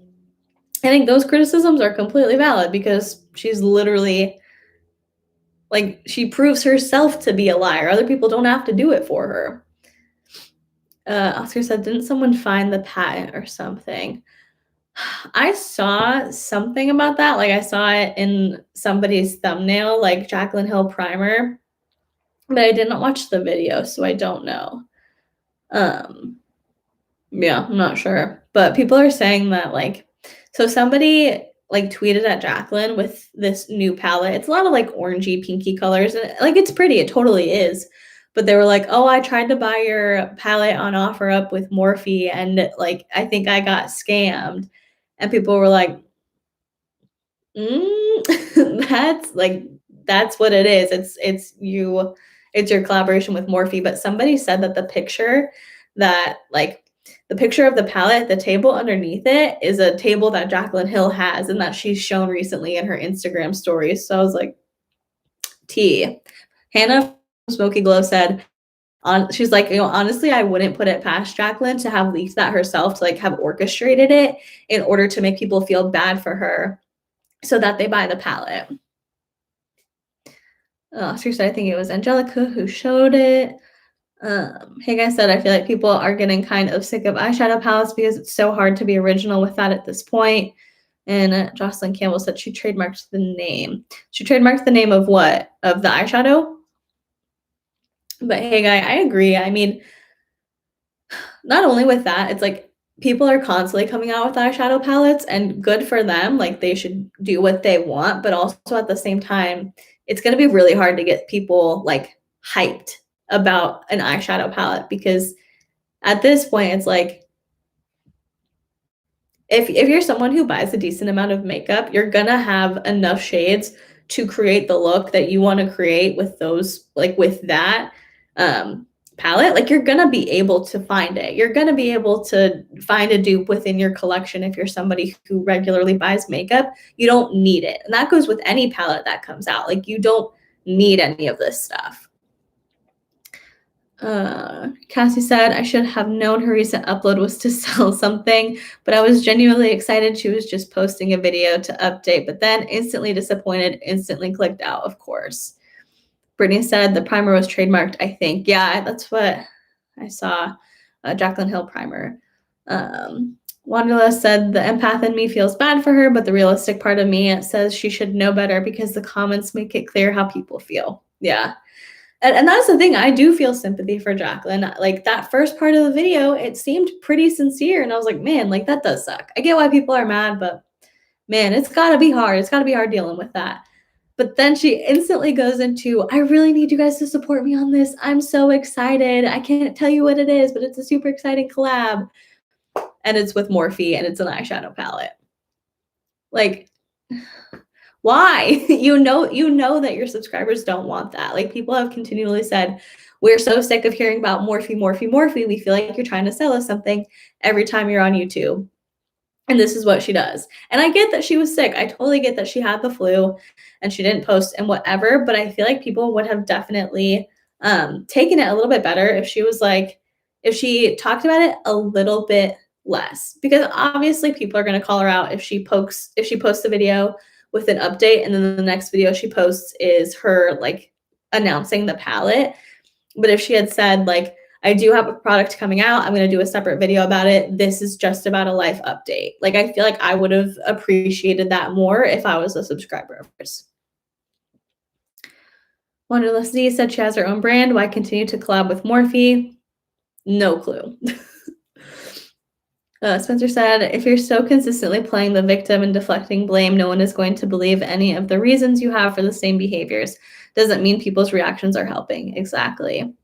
I think those criticisms are completely valid because she's literally, like, she proves herself to be a liar. Other people don't have to do it for her. Oscar said, didn't someone find the patent or something? I saw something about that. Like, I saw it in somebody's thumbnail, like Jaclyn Hill primer, but I didn't watch the video, so I don't know. Yeah, I'm not sure. But people are saying that, like, so somebody like tweeted at Jaclyn with this new palette. It's a lot of like orangey, pinky colors, and like it's pretty. It totally is. But they were like, "Oh, I tried to buy your palette on OfferUp with Morphe, and like I think I got scammed." And people were like, that's what it is. It's your collaboration with Morphe." But somebody said that the picture of the palette, the table underneath it is a table that Jaclyn Hill has and that she's shown recently in her Instagram stories. So I was like, T. Hannah Smoky Glow said, she's like, honestly, I wouldn't put it past Jaclyn to have leaked that herself, to like have orchestrated it in order to make people feel bad for her so that they buy the palette. Seriously, I think it was Angelica who showed it. Hey guys said, I feel like people are getting kind of sick of eyeshadow palettes because it's so hard to be original with that at this point. And Jocelyn Campbell said she trademarked the name. She trademarked the name of what? Of the eyeshadow? But hey guy, I agree. I mean, not only with that, it's like people are constantly coming out with eyeshadow palettes, and good for them, like, they should do what they want, but also at the same time, it's gonna be really hard to get people, like, hyped about an eyeshadow palette because at this point, it's like if you're someone who buys a decent amount of makeup, you're gonna have enough shades to create the look that you wanna create with those like, with that, um, palette, like, you're gonna be able to find it. You're gonna be able to find a dupe within your collection if you're somebody who regularly buys makeup. You don't need it, and that goes with any palette that comes out, like, you don't need any of this stuff. Cassie said, I should have known her recent upload was to sell something, but I was genuinely excited she was just posting a video to update, but then instantly disappointed, instantly clicked out, of course. Brittany said the primer was trademarked, I think. Yeah, that's what I saw. Jaclyn Hill primer. Wanderlust said the empath in me feels bad for her, but the realistic part of me says she should know better because the comments make it clear how people feel. Yeah. And that's the thing, I do feel sympathy for Jaclyn. Like, that first part of the video, it seemed pretty sincere, and I was like, "Man, like, that does suck." I get why people are mad, but man, it's gotta be hard. It's gotta be hard dealing with that. But then she instantly goes into, "I really need you guys to support me on this. I'm so excited. I can't tell you what it is, but it's a super exciting collab." And it's with Morphe, and it's an eyeshadow palette. Like, why? You know that your subscribers don't want that. Like, people have continually said, "We're so sick of hearing about Morphe, Morphe, Morphe. We feel like you're trying to sell us something every time you're on YouTube." And this is what she does. And I get that she was sick. I totally get that she had the flu and she didn't post and whatever, but I feel like people would have definitely taken it a little bit better if she was like, if she talked about it a little bit less. Because obviously people are going to call her out if she posts a video with an update and then the next video she posts is her like announcing the palette. But if she had said like, I do have a product coming out. I'm going to do a separate video about it. This is just about a life update. Like, I feel like I would have appreciated that more if I was a subscriber of hers. Wanderless Z said she has her own brand. Why continue to collab with Morphe? No clue. Spencer said, if you're so consistently playing the victim and deflecting blame, no one is going to believe any of the reasons you have for the same behaviors. Doesn't mean people's reactions are helping. Exactly.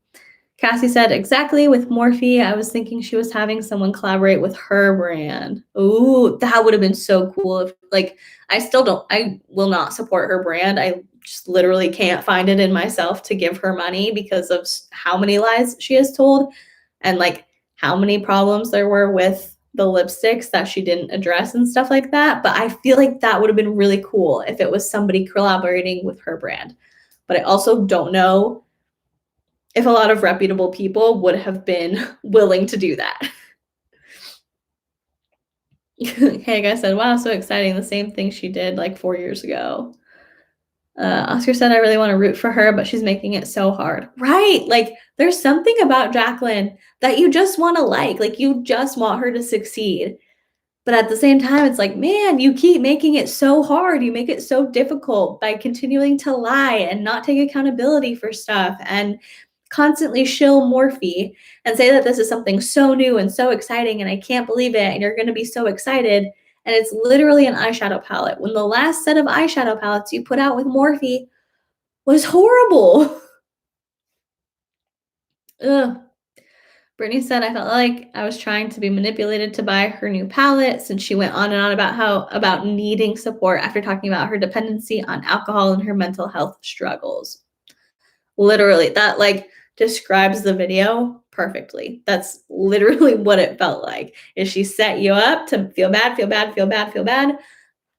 Cassie said, exactly, with Morphe, I was thinking she was having someone collaborate with her brand. Ooh, that would have been so cool. If, like, I will not support her brand. I just literally can't find it in myself to give her money because of how many lies she has told and, like, how many problems there were with the lipsticks that she didn't address and stuff like that. But I feel like that would have been really cool if it was somebody collaborating with her brand. But I also don't know if a lot of reputable people would have been willing to do that. Hey, guy said, wow, so exciting. The same thing she did like 4 years ago. Oscar said, I really want to root for her, but she's making it so hard. Right. Like, there's something about Jaclyn that you just want to like you just want her to succeed. But at the same time, it's like, man, you keep making it so hard. You make it so difficult by continuing to lie and not take accountability for stuff and constantly shill Morphe and say that this is something so new and so exciting and I can't believe it and you're going to be so excited. And it's literally an eyeshadow palette when the last set of eyeshadow palettes you put out with Morphe was horrible. Ugh. Brittany said, I felt like I was trying to be manipulated to buy her new palette since she went on and on about needing support after talking about her dependency on alcohol and her mental health struggles. Literally, that like describes the video perfectly. That's literally what it felt like. Is she set you up to feel bad, feel bad, feel bad, feel bad?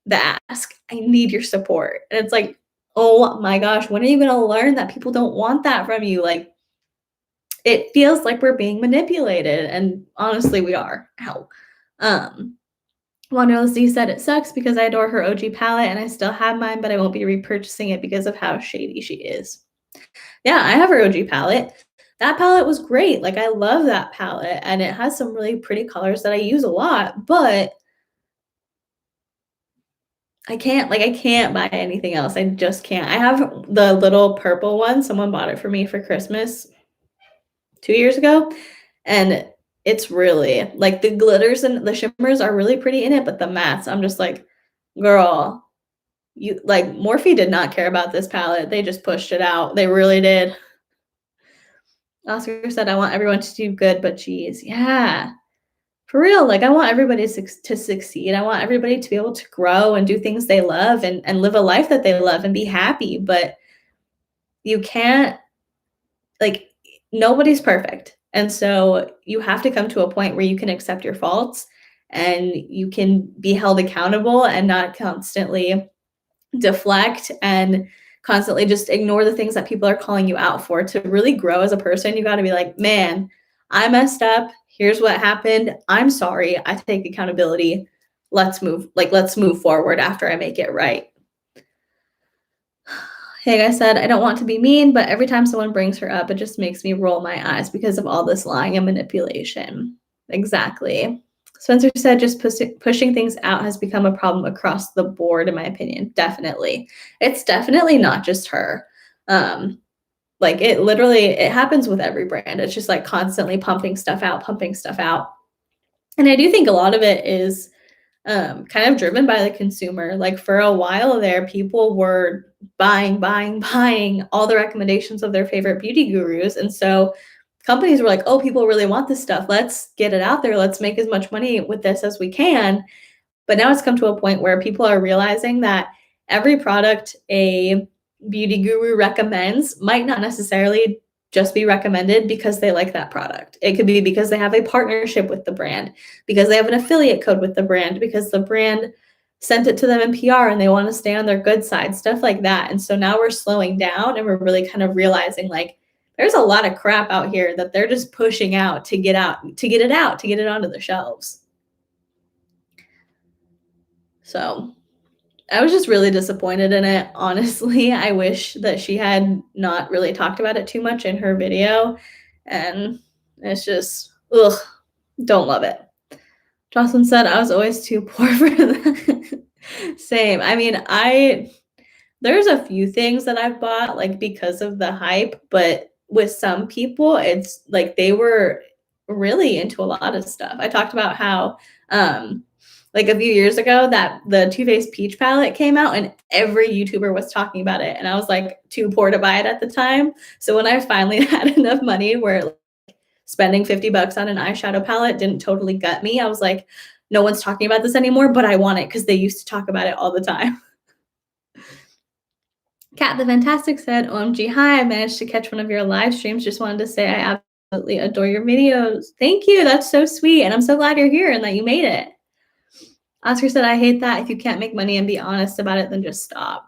The ask, I need your support. And it's like, oh my gosh, when are you going to learn that people don't want that from you? Like, it feels like we're being manipulated. And honestly, we are. Ow. Wanderless D said, it sucks because I adore her OG palette and I still have mine, but I won't be repurchasing it because of how shady she is. Yeah, I have her OG palette. That palette was great. Like, I love that palette and it has some really pretty colors that I use a lot, but I can't buy anything else. I just can't. I have the little purple one. Someone bought it for me for Christmas 2 years ago. And It's really like the glitters and the shimmers are really pretty in it, but the mattes, I'm just like, girl, you like Morphe did not care about this palette. They just pushed it out. They really did. Oscar said, I want everyone to do good, but geez, yeah. For real, like I want everybody to succeed. I want everybody to be able to grow and do things they love and live a life that they love and be happy. But you can't, like, nobody's perfect. And so you have to come to a point where you can accept your faults and you can be held accountable and not constantly deflect and constantly just ignore the things that people are calling you out for. To really grow as a person, you got to be like, man, I messed up. Here's what happened. I'm sorry. I take accountability. Let's move forward after I make it right. Hey, I said, I don't want to be mean, but every time someone brings her up, it just makes me roll my eyes because of all this lying and manipulation. Exactly. Spencer said, just pushing things out has become a problem across the board, in my opinion. Definitely. It's definitely not just her. Like it happens with every brand. It's just like constantly pumping stuff out. And I do think a lot of it is kind of driven by the consumer. Like for a while there, people were buying all the recommendations of their favorite beauty gurus. And so companies were like, oh, people really want this stuff. Let's get it out there. Let's make as much money with this as we can. But now it's come to a point where people are realizing that every product a beauty guru recommends might not necessarily just be recommended because they like that product. It could be because they have a partnership with the brand, because they have an affiliate code with the brand, because the brand sent it to them in PR and they want to stay on their good side, stuff like that. And so now we're slowing down and we're really kind of realizing like there's a lot of crap out here that they're just pushing out to get it onto the shelves. So I was just really disappointed in it. Honestly, I wish that she had not really talked about it too much in her video. And it's just, ugh, don't love it. Jocelyn said, I was always too poor for that. Same. I mean, there's a few things that I've bought like because of the hype, but with some people, it's like they were really into a lot of stuff. I talked about how like a few years ago that the Too Faced Peach palette came out and every YouTuber was talking about it. And I was like too poor to buy it at the time. So when I finally had enough money where spending $50 on an eyeshadow palette didn't totally gut me, I was like, no one's talking about this anymore, but I want it because they used to talk about it all the time. Kat the Fantastic said, OMG, hi, I managed to catch one of your live streams. Just wanted to say I absolutely adore your videos. Thank you. That's so sweet. And I'm so glad you're here and that you made it. Oscar said, I hate that. If you can't make money and be honest about it, then just stop.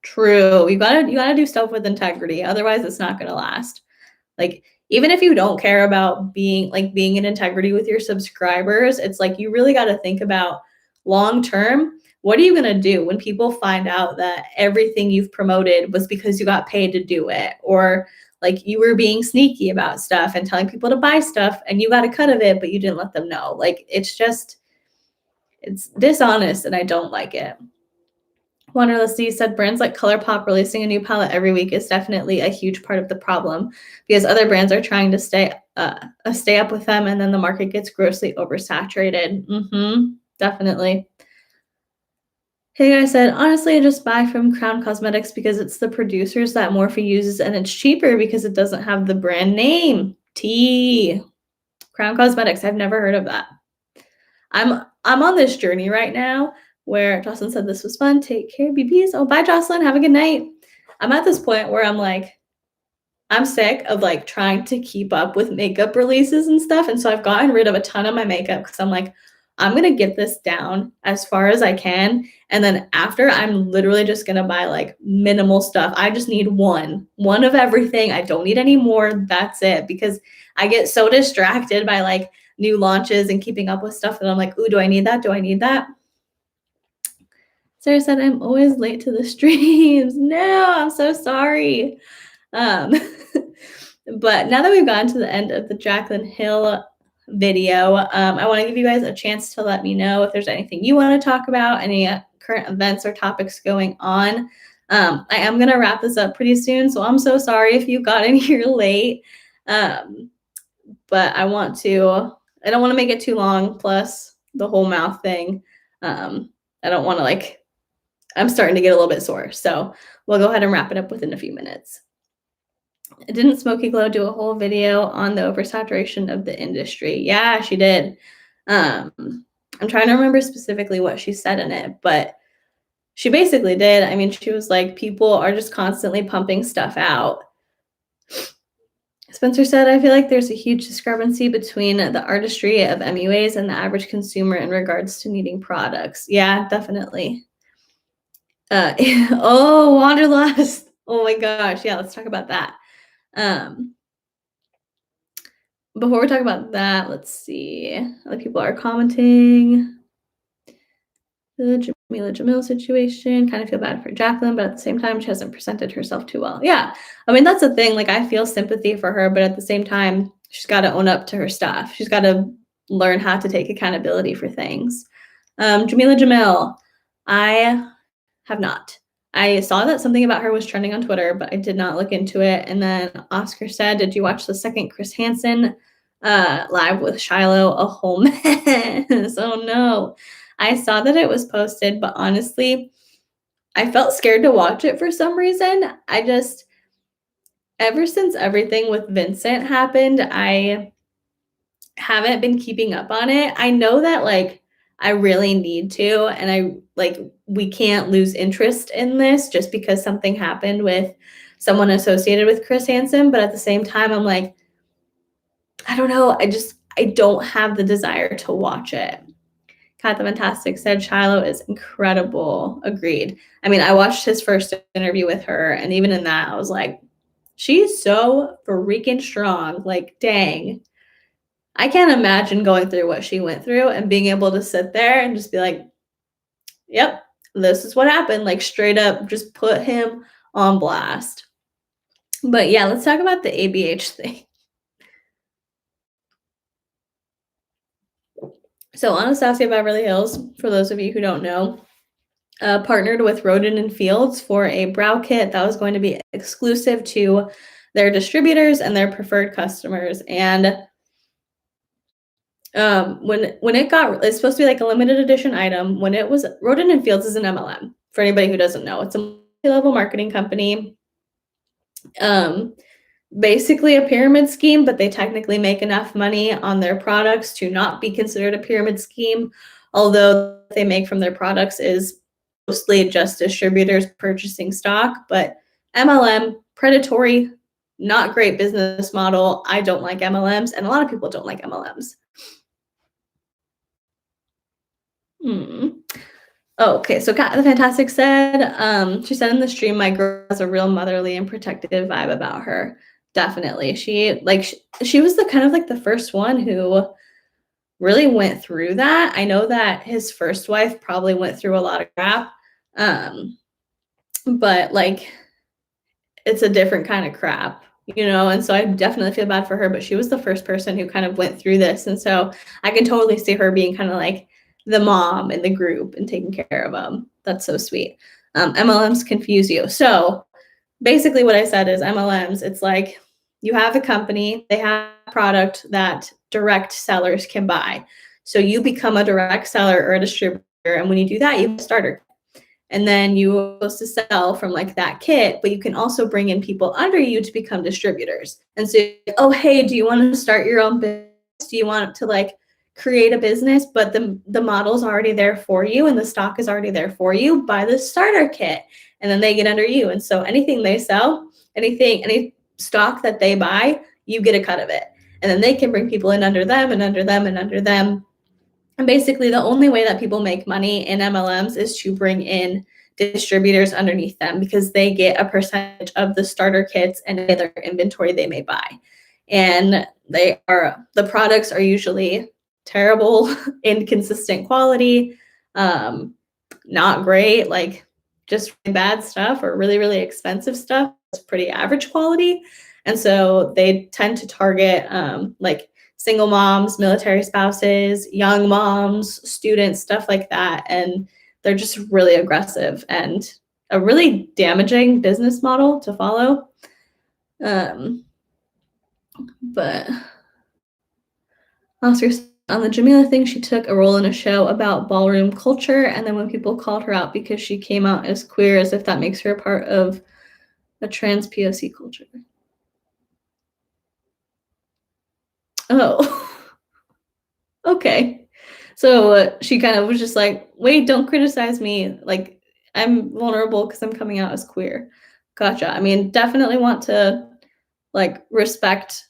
True. You gotta do stuff with integrity. Otherwise, it's not gonna last. Like, even if you don't care about being in integrity with your subscribers, it's like you really gotta think about long term. What are you gonna do when people find out that everything you've promoted was because you got paid to do it, or like you were being sneaky about stuff and telling people to buy stuff and you got a cut of it, but you didn't let them know? Like, it's dishonest and I don't like it. Wanderless D said brands like ColourPop releasing a new palette every week is definitely a huge part of the problem because other brands are trying to stay up with them and then the market gets grossly oversaturated. Definitely. Hey guys said, honestly, I just buy from Crown Cosmetics because it's the producers that Morphe uses and it's cheaper because it doesn't have the brand name. Crown Cosmetics, I've never heard of that. I'm on this journey right now where Jocelyn said this was fun. Take care, BBs. Oh, bye, Jocelyn. Have a good night. I'm at this point where I'm like, I'm sick of like trying to keep up with makeup releases and stuff. And so I've gotten rid of a ton of my makeup because I'm like, I'm going to get this down as far as I can. And then after, I'm literally just going to buy like minimal stuff. I just need one of everything. I don't need any more. That's it. Because I get so distracted by like new launches and keeping up with stuff that I'm like, ooh, do I need that? Do I need that? Sarah said, I'm always late to the streams. No, I'm so sorry. But now that we've gotten to the end of the Jaclyn Hill video, I want to give you guys a chance to let me know if there's anything you want to talk about, any current events or topics going on. I am going to wrap this up pretty soon, so I'm so sorry if you got in here late. but I don't want to make it too long, plus the whole mouth thing. I don't want to I'm starting to get a little bit sore. So we'll go ahead and wrap it up within a few minutes. Didn't Smoky Glow do a whole video on the oversaturation of the industry? Yeah, she did. I'm trying to remember specifically what she said in it, but she basically did. I mean, she was like, people are just constantly pumping stuff out. Spencer said, I feel like there's a huge discrepancy between the artistry of MUAs and the average consumer in regards to needing products. Yeah, definitely. Oh, Wanderlust. Oh my gosh. Yeah, let's talk about that. Before we talk about that, let's see. Other people are commenting. The Jamila Jamil situation. Kind of feel bad for Jaclyn, but at the same time, she hasn't presented herself too well. Yeah. I mean, that's the thing. Like, I feel sympathy for her, but at the same time, she's got to own up to her stuff. She's got to learn how to take accountability for things. Jamila Jamil, I have not. I saw that something about her was trending on Twitter, but I did not look into it. And then Oscar said, did you watch the second Chris Hansen live with Shiloh? A whole mess. Oh no. I saw that it was posted, but honestly, I felt scared to watch it for some reason. Ever since everything with Vincent happened, I haven't been keeping up on it. I know that I really need to, and we can't lose interest in this just because something happened with someone associated with Chris Hansen, but at the same time I'm like, I don't know, I don't have the desire to watch it. Kat the Fantastic said Shiloh is incredible. Agreed. I mean, I watched his first interview with her, and even in that I was like, she's so freaking strong. Like, dang. I can't imagine going through what she went through and being able to sit there and just be like, yep, this is what happened. Like, straight up, just put him on blast. But yeah, let's talk about the ABH thing. So Anastasia Beverly Hills, for those of you who don't know, partnered with Roden and Fields for a brow kit that was going to be exclusive to their distributors and their preferred customers. And when it got, it's supposed to be like a limited edition item. When it was, Roden and Fields is an MLM. For anybody who doesn't know, it's a multi-level marketing company. Basically a pyramid scheme, but they technically make enough money on their products to not be considered a pyramid scheme. Although they make from their products is mostly just distributors purchasing stock, but MLM, predatory, not great business model. I don't like MLMs, and a lot of people don't like MLMs. Oh, okay, so Kat the Fantastic said, she said in the stream, my girl has a real motherly and protective vibe about her. Definitely. She was the kind of like the first one who really went through that. I know that his first wife probably went through a lot of crap. But it's a different kind of crap, and so I definitely feel bad for her, but she was the first person who kind of went through this. And so I can totally see her being kind of like the mom in the group and taking care of them. That's so sweet. MLMs confuse you. So basically what I said is MLMs, it's like you have a company, they have a product that direct sellers can buy. So you become a direct seller or a distributor. And when you do that, you have a starter. And then you're supposed to sell from that kit, but you can also bring in people under you to become distributors. And so, oh, hey, do you want to start your own business? Do you want to create a business, but the model's already there for you and the stock is already there for you? Buy the starter kit. And then they get under you. And so anything they sell, any stock that they buy, you get a cut of it. And then they can bring people in under them and under them and under them. And basically the only way that people make money in MLMs is to bring in distributors underneath them, because they get a percentage of the starter kits and other inventory they may buy. And the products are usually terrible, inconsistent quality, not great, just bad stuff, or really, really expensive stuff. It's pretty average quality. And so they tend to target single moms, military spouses, young moms, students, stuff like that. And they're just really aggressive and a really damaging business model to follow. But Oscar said, on the Jamila thing, she took a role in a show about ballroom culture, and then when people called her out because she came out as queer, as if that makes her a part of a trans POC culture. Oh, okay. So she kind of was just like, wait, don't criticize me. Like, I'm vulnerable because I'm coming out as queer. Gotcha. I mean, definitely want to like respect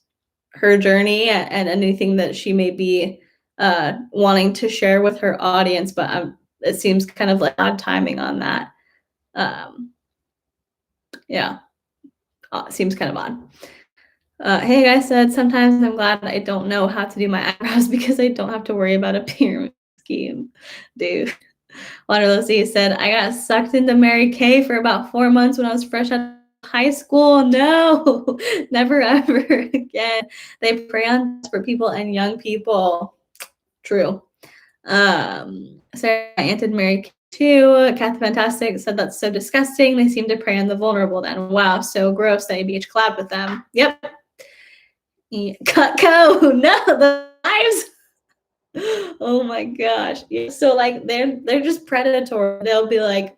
her journey and anything that she may be wanting to share with her audience, but it seems kind of like odd timing on that. Um, yeah, it seems kind of odd. Hey, guys said, sometimes I'm glad I don't know how to do my eyebrows because I don't have to worry about a pyramid scheme. Dude. Waterloo C said, I got sucked into Mary Kay for about 4 months when I was fresh out of high school. No, never ever again. They prey on desperate people and young people. True. Sarah anted Mary Kay too. Kathy Fantastic said that's so disgusting. They seem to prey on the vulnerable then. Wow, so gross that ABH collab with them. Yep. Cutco. No, the lives. Oh my gosh. Yeah. So like they're just predatory. They'll be like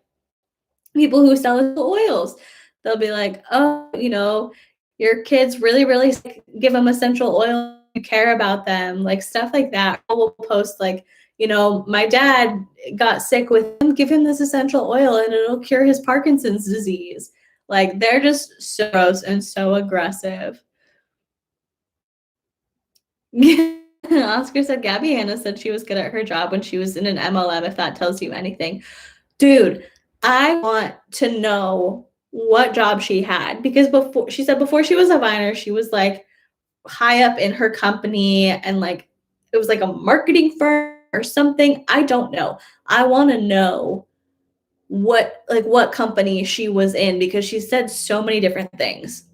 people who sell oils. They'll be like, oh, your kids really sick, give them essential oil. You care about them, like stuff like that. We'll post like, my dad got sick with him. Give him this essential oil and it'll cure his Parkinson's disease. Like they're just so gross and so aggressive. Oscar said Gabby Hanna said she was good at her job when she was in an MLM, if that tells you anything. Dude, I want to know what job she had because before she was a Viner, she was like high up in her company and like it was like a marketing firm or something. I don't know. I want to know what company she was in because she said so many different things.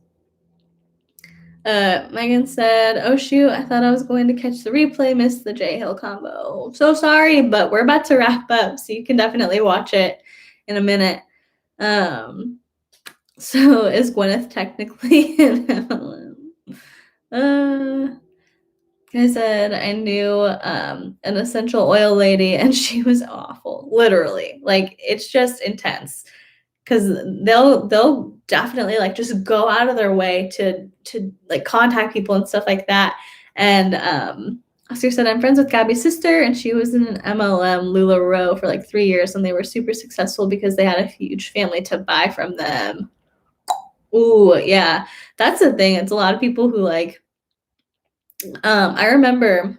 Megan said, oh shoot, I thought I was going to catch the replay, missed the J Hill combo. So sorry, but we're about to wrap up, so you can definitely watch it in a minute. So is Gwyneth technically an MLM? I said I knew an essential oil lady and she was awful. Literally. Like it's just intense. Cause they'll definitely like just go out of their way to like contact people and stuff like that. And Oscar said I'm friends with Gabby's sister and she was in an MLM LuLaRoe for like 3 years and they were super successful because they had a huge family to buy from them. Ooh, yeah. That's the thing. It's a lot of people who like I remember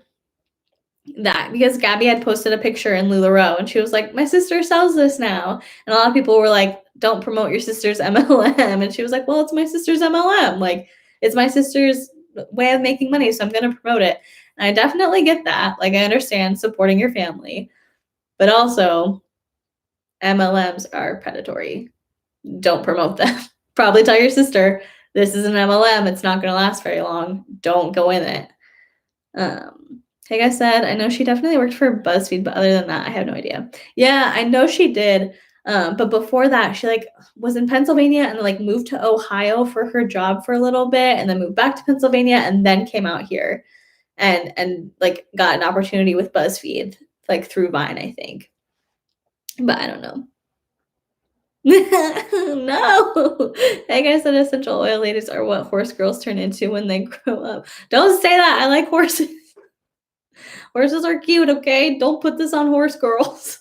that because Gabby had posted a picture in LuLaRoe and she was like, my sister sells this now. And a lot of people were like, don't promote your sister's MLM. And she was like, well, it's my sister's MLM. Like, it's my sister's way of making money. So I'm going to promote it. And I definitely get that. Like, I understand supporting your family, but also MLMs are predatory. Don't promote them. Probably tell your sister, this is an MLM. It's not going to last very long. Don't go in it. Like I said, I know she definitely worked for BuzzFeed, but other than that, I have no idea. Yeah, I know she did. But before that, she like was in Pennsylvania and like moved to Ohio for her job for a little bit and then moved back to Pennsylvania and then came out here and like got an opportunity with BuzzFeed, like through Vine, I think. But I don't know. No. Like I said, essential oil ladies are what horse girls turn into when they grow up. Don't say that. I like horses. Horses are cute, okay? Don't put this on horse girls.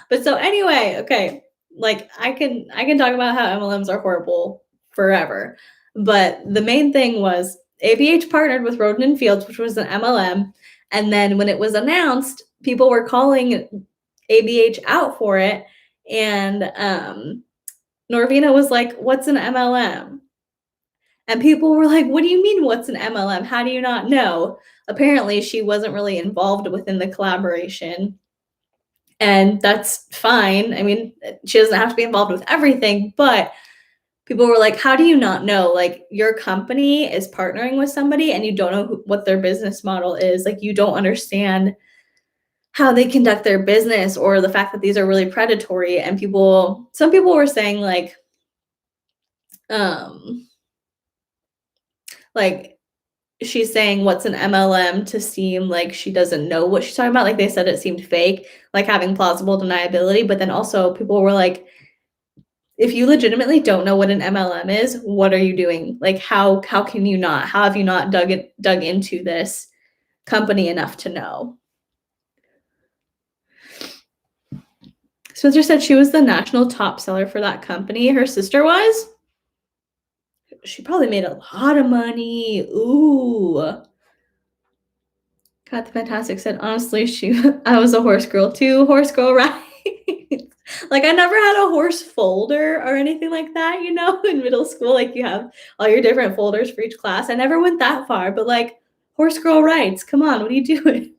But so anyway, okay, like I can talk about how MLMs are horrible forever. But the main thing was ABH partnered with Roden and Fields, which was an MLM. And then when it was announced, people were calling ABH out for it. And Norvina was like, what's an MLM? And people were like, what do you mean, what's an MLM? How do you not know? Apparently, she wasn't really involved within the collaboration. And that's fine. I mean, she doesn't have to be involved with everything, but people were like, how do you not know? Like, your company is partnering with somebody and you don't know what their business model is. Like, you don't understand how they conduct their business or the fact that these are really predatory. And some people were saying like she's saying what's an MLM to seem like she doesn't know what she's talking about. Like they said it seemed fake, like having plausible deniability. But then also people were like, if you legitimately don't know what an MLM is, what are you doing? Like how can you not? How have you not dug into this company enough to know? Spencer said she was the national top seller for that company. Her sister was. She probably made a lot of money. Ooh. Cat the Fantastic said, honestly, I was a horse girl too. Horse girl, right? Like I never had a horse folder or anything like that, you know, in middle school. Like you have all your different folders for each class. I never went that far, but like horse girl rights. Come on, what are you doing?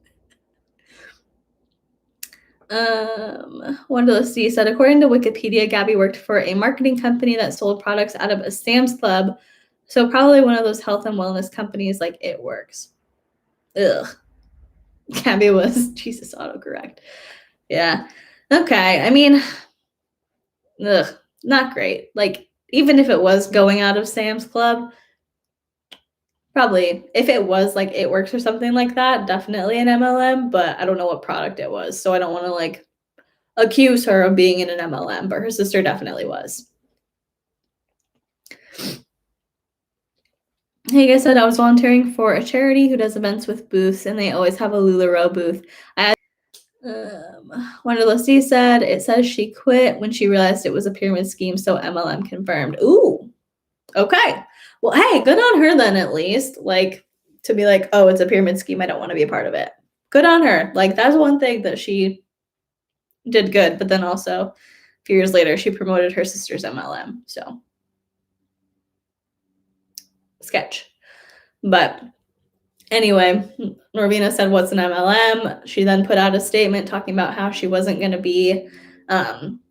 Wendell C said, according to Wikipedia, Gabby worked for a marketing company that sold products out of a Sam's Club. So probably one of those health and wellness companies like It Works. Ugh. Gabby was, Jesus, autocorrect. Yeah. Okay. I mean, ugh, not great. Like, even if it was going out of Sam's Club, probably, if it was like It Works or something like that, definitely an MLM, but I don't know what product it was. So I don't want to like accuse her of being in an MLM, but her sister definitely was. Hey, guys said I was volunteering for a charity who does events with booths, and they always have a LuLaRoe booth. Wanda C said it says she quit when she realized it was a pyramid scheme, so MLM confirmed. Ooh, okay. Well, hey, good on her then, at least. Like, to be like, oh, it's a pyramid scheme, I don't want to be a part of it. Good on her. Like, that's one thing that she did good, but then also a few years later, she promoted her sister's MLM. So, sketch. But anyway, Norvina said, what's an MLM? She then put out a statement talking about how she wasn't going to be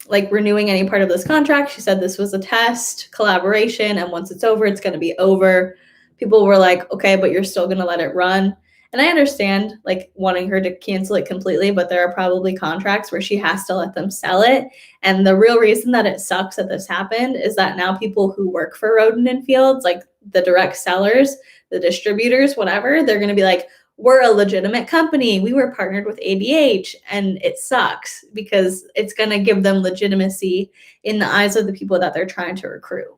like renewing any part of this contract. She said this was a test collaboration, and once it's over, it's going to be over. People were like, okay, but you're still going to let it run. And I understand like wanting her to cancel it completely, but there are probably contracts where she has to let them sell it. And the real reason that it sucks that this happened is that now people who work for Roden and Fields, like the direct sellers, the distributors, whatever, they're going to be like, we're a legitimate company. We were partnered with ABH, and it sucks because it's going to give them legitimacy in the eyes of the people that they're trying to recruit.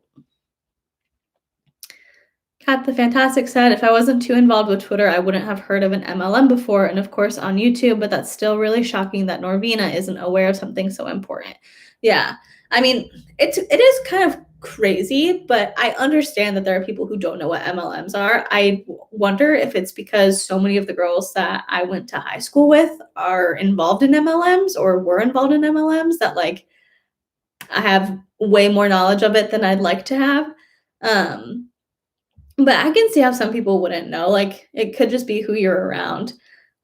Kat the Fantastic said, if I wasn't too involved with Twitter, I wouldn't have heard of an MLM before, and of course on YouTube, but that's still really shocking that Norvina isn't aware of something so important. Yeah, I mean, it is kind of crazy, but I understand that there are people who don't know what MLMs are. I wonder if it's because so many of the girls that I went to high school with are involved in MLMs or were involved in MLMs that like I have way more knowledge of it than I'd like to have. But I can see how some people wouldn't know. Like it could just be who you're around.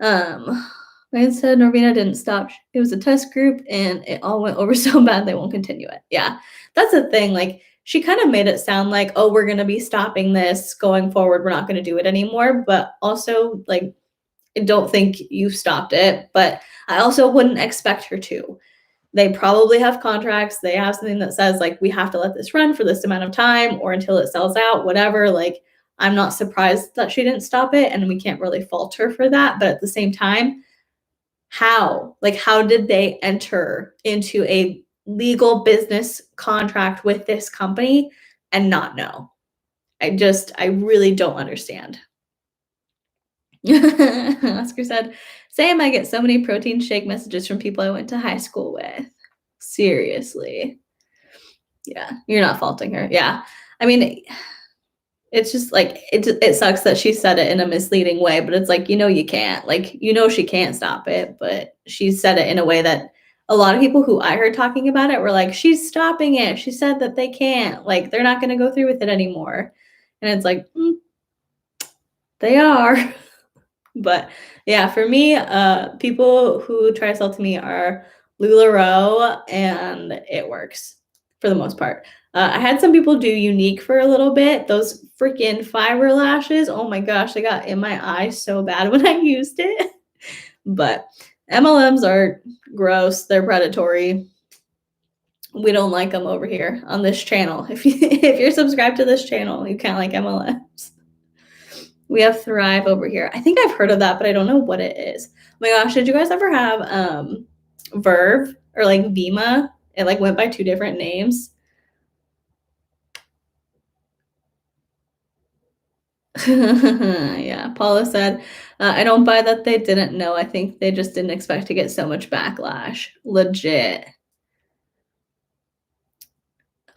Ryan said Norvina didn't stop. It was a test group and it all went over so bad they won't continue it. Yeah, that's the thing. Like she kind of made it sound like, oh, we're going to be stopping this going forward. We're not going to do it anymore. But also like, I don't think you stopped it, but I also wouldn't expect her to. They probably have contracts. They have something that says like, we have to let this run for this amount of time or until it sells out, whatever. Like, I'm not surprised that she didn't stop it and we can't really fault her for that. But at the same time, how did they enter into a legal business contract with this company and not know? I really don't understand. Oscar said, Sam, I get so many protein shake messages from people I went to high school with. Seriously. Yeah, you're not faulting her. Yeah. I mean, it's just like, it sucks that she said it in a misleading way, but it's like, you can't. Like, she can't stop it, but she said it in a way that a lot of people who I heard talking about it were like, she's stopping it. She said that they can't. Like, they're not going to go through with it anymore. And it's like, they are. But yeah, for me, people who try to sell to me are LuLaRoe and It Works for the most part. I had some people do Unique for a little bit. Those freaking fiber lashes, oh my gosh, they got in my eye so bad when I used it. But MLMs are gross. They're predatory. We don't like them over here on this channel. If you're subscribed to this channel, you can't like MLMs. We have Thrive over here. I think I've heard of that, but I don't know what it is. Oh my gosh, did you guys ever have Verve or like Vima? It like went by 2 different names. Yeah, Paula said, I don't buy that they didn't know. I think they just didn't expect to get so much backlash. Legit.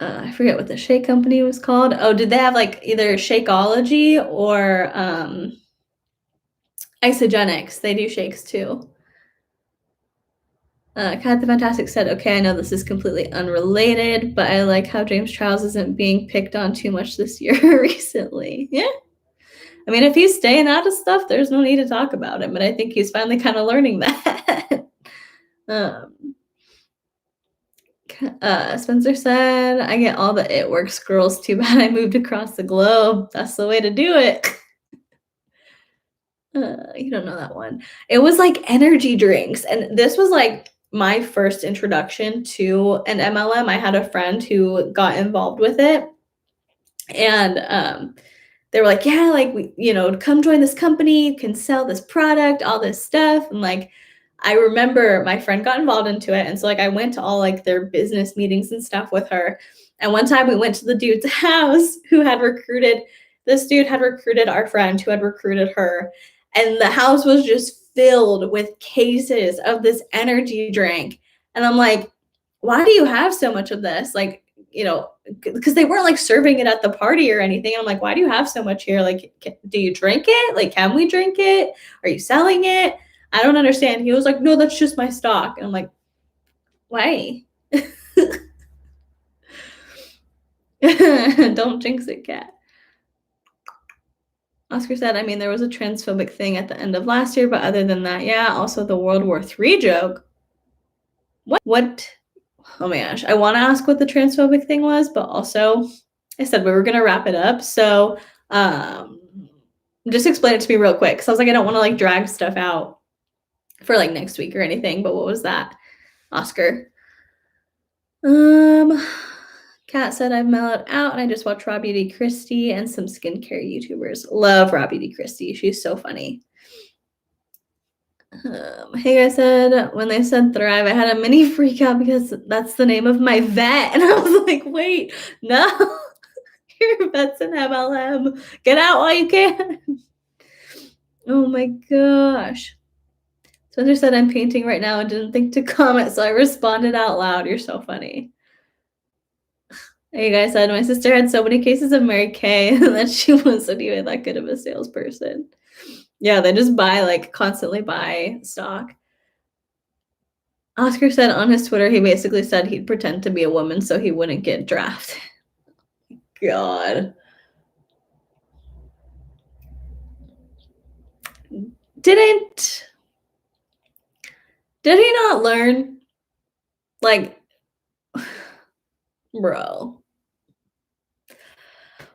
I forget what the shake company was called. Oh, did they have like either Shakeology or Isogenics? They do shakes too. Kat the Fantastic said, okay, I know this is completely unrelated, but I like how James Charles isn't being picked on too much this year recently. Yeah. I mean, if he's staying out of stuff, there's no need to talk about him, but I think he's finally kind of learning that. Spencer said, I get all the It Works girls. Too bad I moved across the globe. That's the way to do it. You don't know that one. It was like energy drinks. And this was like my first introduction to an MLM. I had a friend who got involved with it. And they were like, yeah, like, come join this company, you can sell this product, all this stuff. And like, I remember my friend got involved into it. And so like, I went to all like their business meetings and stuff with her. And one time we went to the dude's house this dude had recruited our friend who had recruited her. And the house was just filled with cases of this energy drink. And I'm like, why do you have so much of this? Like, because they weren't like serving it at the party or anything. I'm like, why do you have so much here? Like, do you drink it? Like, can we drink it? Are you selling it? I don't understand. He was like, no, that's just my stock. And I'm like, why? Don't jinx it, Kat. Oscar said, I mean, there was a transphobic thing at the end of last year, but other than that, yeah, also the World War III joke. What? Oh my gosh. I want to ask what the transphobic thing was, but also I said we were going to wrap it up. So just explain it to me real quick. Because I was like, I don't want to like drag stuff out for like next week or anything. But what was that, Oscar? Kat said I've mellowed out and I just watched Robbie D. Christie and some skincare YouTubers. Love Robbie D. Christie. She's so funny. Hey guys said when they said Thrive, I had a mini freak out because that's the name of my vet. And I was like, wait, no, your vet's an MLM. Get out while you can. Oh my gosh. Spencer said I'm painting right now and didn't think to comment, so I responded out loud. You're so funny. Hey guys said my sister had so many cases of Mary Kay that she wasn't even that good of a salesperson. Yeah, they just constantly buy stock. Oscar said on his Twitter, he basically said he'd pretend to be a woman so he wouldn't get drafted. God. Did he not learn? Like, bro.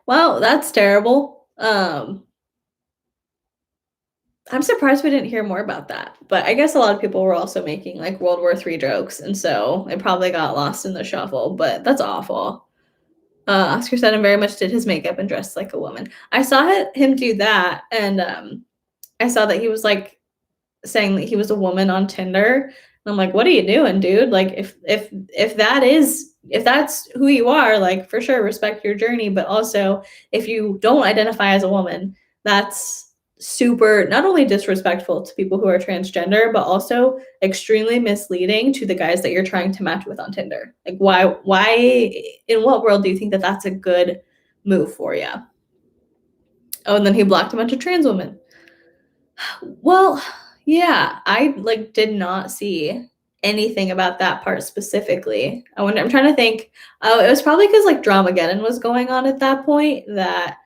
Well, that's terrible. I'm surprised we didn't hear more about that. But I guess a lot of people were also making like World War III jokes. And so it probably got lost in the shuffle. But that's awful. Oscar said, very much did his makeup and dressed like a woman. I saw him do that. And I saw that he was like saying that he was a woman on Tinder. And I'm like, what are you doing, dude? Like if that's who you are, like for sure respect your journey. But also if you don't identify as a woman, that's super not only disrespectful to people who are transgender, but also extremely misleading to the guys that you're trying to match with on Tinder. Like why in what world do you think that that's a good move for you? Oh, and then he blocked a bunch of trans women. Well, yeah, I like did not see anything about that part specifically. I'm trying to think. Oh, it was probably because like Dramageddon was going on at that point that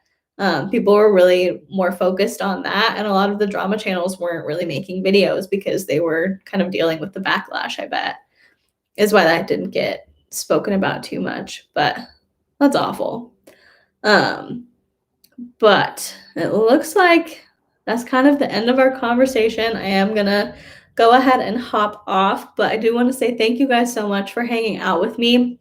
people were really more focused on that, and a lot of the drama channels weren't really making videos because they were kind of dealing with the backlash. I bet is why that didn't get spoken about too much. But that's awful. But it looks like that's kind of the end of our conversation. I am gonna go ahead and hop off, but I do want to say thank you guys so much for hanging out with me.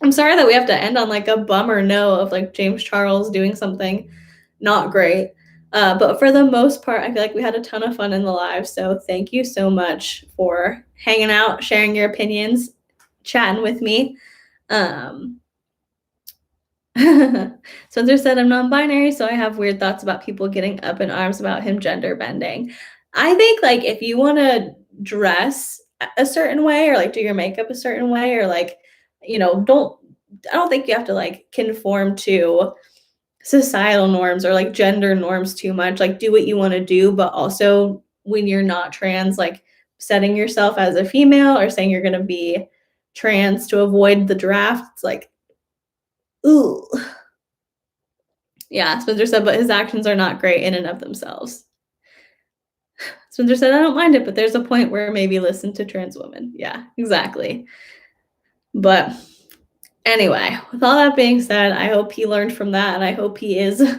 I'm sorry that we have to end on like a bummer note of like James Charles doing something not great. But for the most part, I feel like we had a ton of fun in the live. So thank you so much for hanging out, sharing your opinions, chatting with me. Spencer said, I'm non-binary, so I have weird thoughts about people getting up in arms about him gender bending. I think like if you want to dress a certain way or like do your makeup a certain way or like, I don't think you have to like conform to societal norms or like gender norms too much. Like do what you want to do, but also when you're not trans, like setting yourself as a female or saying you're going to be trans to avoid the draft, it's like, ooh. Yeah, Spencer said, but his actions are not great in and of themselves. Spencer said, I don't mind it, but there's a point where maybe listen to trans women. Yeah, exactly. But anyway, with all that being said, I hope he learned from that, and I hope he is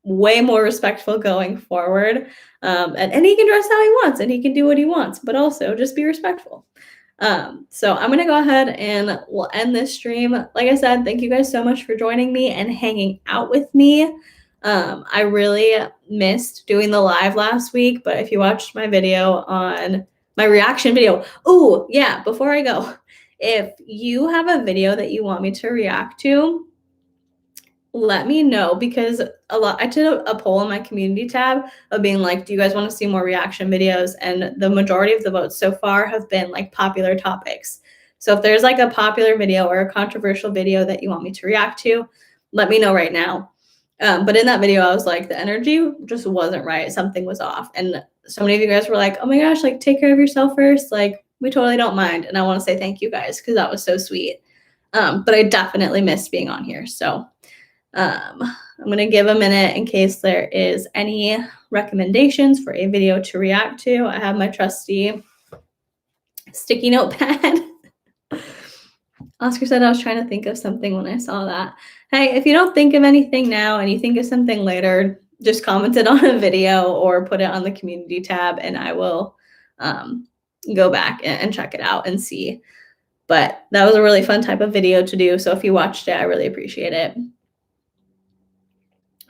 way more respectful going forward. And he can dress how he wants, and he can do what he wants, but also just be respectful. So I'm going to go ahead and we'll end this stream. Like I said, thank you guys so much for joining me and hanging out with me. I really missed doing the live last week, but if you watched my video on my reaction video, oh yeah, before I go, if you have a video that you want me to react to, let me know, because I did a poll in my community tab of being like, do you guys want to see more reaction videos? And the majority of the votes so far have been like popular topics. So if there's like a popular video or a controversial video that you want me to react to, let me know right now. But in that video, I was like, the energy just wasn't right. Something was off. And so many of you guys were like, oh my gosh, like take care of yourself first. Like we totally don't mind. And I want to say thank you guys, because that was so sweet. But I definitely missed being on here. So I'm going to give a minute in case there is any recommendations for a video to react to. I have my trusty sticky notepad. Oscar said I was trying to think of something when I saw that. Hey, if you don't think of anything now and you think of something later, just comment it on a video or put it on the community tab, and I will go back and check it out and see. But that was a really fun type of video to do. So if you watched it, I really appreciate it.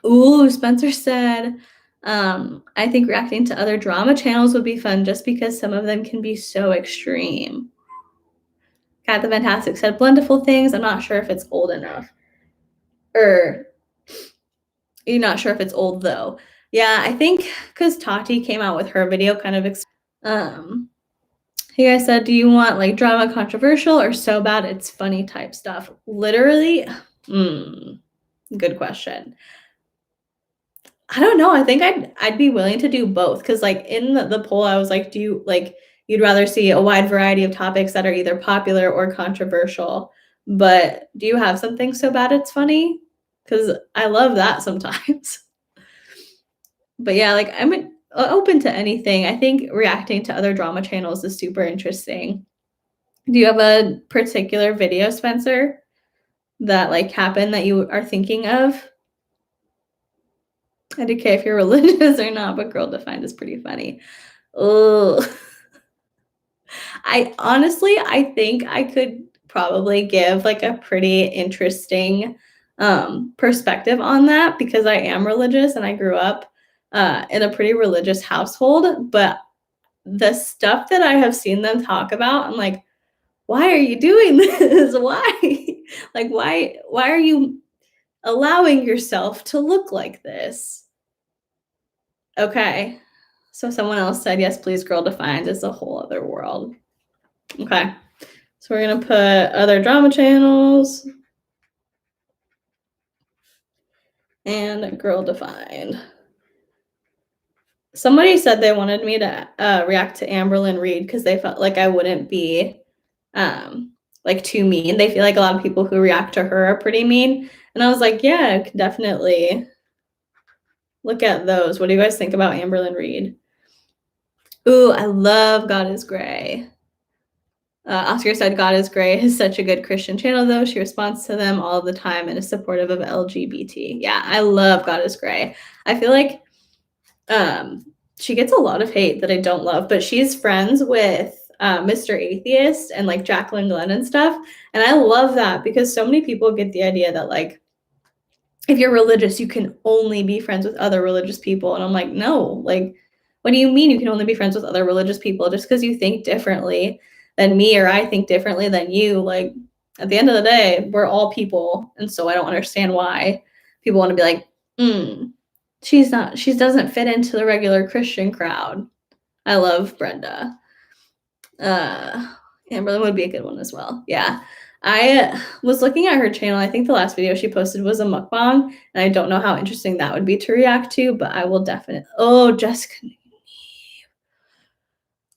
Ooh, Spencer said, I think reacting to other drama channels would be fun just because some of them can be so extreme. Cat the Fantastic said, Blendiful Things. I'm not sure if it's old enough. Or you're not sure if it's old though. Yeah, I think because Tati came out with her video kind of he guys said, do you want like drama controversial or so bad it's funny type stuff? Literally, good question. I don't know. I think I'd be willing to do both, because like in the poll, I was like, do you like you'd rather see a wide variety of topics that are either popular or controversial? But do you have something so bad it's funny? Because I love that sometimes. But yeah, like I'm open to anything. I think reacting to other drama channels is super interesting. Do you have a particular video, Spencer, that like happened that you are thinking of? I don't care if you're religious or not, but Girl Defined is pretty funny. Oh, I think I could probably give like a pretty interesting perspective on that, because I am religious and I grew up in a pretty religious household. But the stuff that I have seen them talk about, I'm like, why are you doing this? Why? Like, why are you allowing yourself to look like this? Okay. So someone else said, yes, please, Girl Defined is a whole other world. Okay. So we're going to put other drama channels and Girl Defined. Somebody said they wanted me to react to Amberlynn Reed because they felt like I wouldn't be like too mean. They feel like a lot of people who react to her are pretty mean. And I was like, yeah, I could definitely look at those. What do you guys think about Amberlynn Reed? Ooh, I love God is Gray. Oscar said God is Gray is such a good Christian channel, though. She responds to them all the time and is supportive of LGBT. Yeah, I love God is Gray. I feel like she gets a lot of hate that I don't love, but she's friends with Mr. Atheist and like Jaclyn Glenn and stuff. And I love that, because so many people get the idea that like if you're religious, you can only be friends with other religious people. And I'm like, no, like, what do you mean you can only be friends with other religious people? Just because you think differently than me or I think differently than you, like, at the end of the day, we're all people. And so I don't understand why people want to be like, she doesn't fit into the regular Christian crowd. I love Brenda. Amberlynn would be a good one as well. Yeah. I was looking at her channel. I think the last video she posted was a mukbang, and I don't know how interesting that would be to react to, but I will definitely. Oh, Jessica.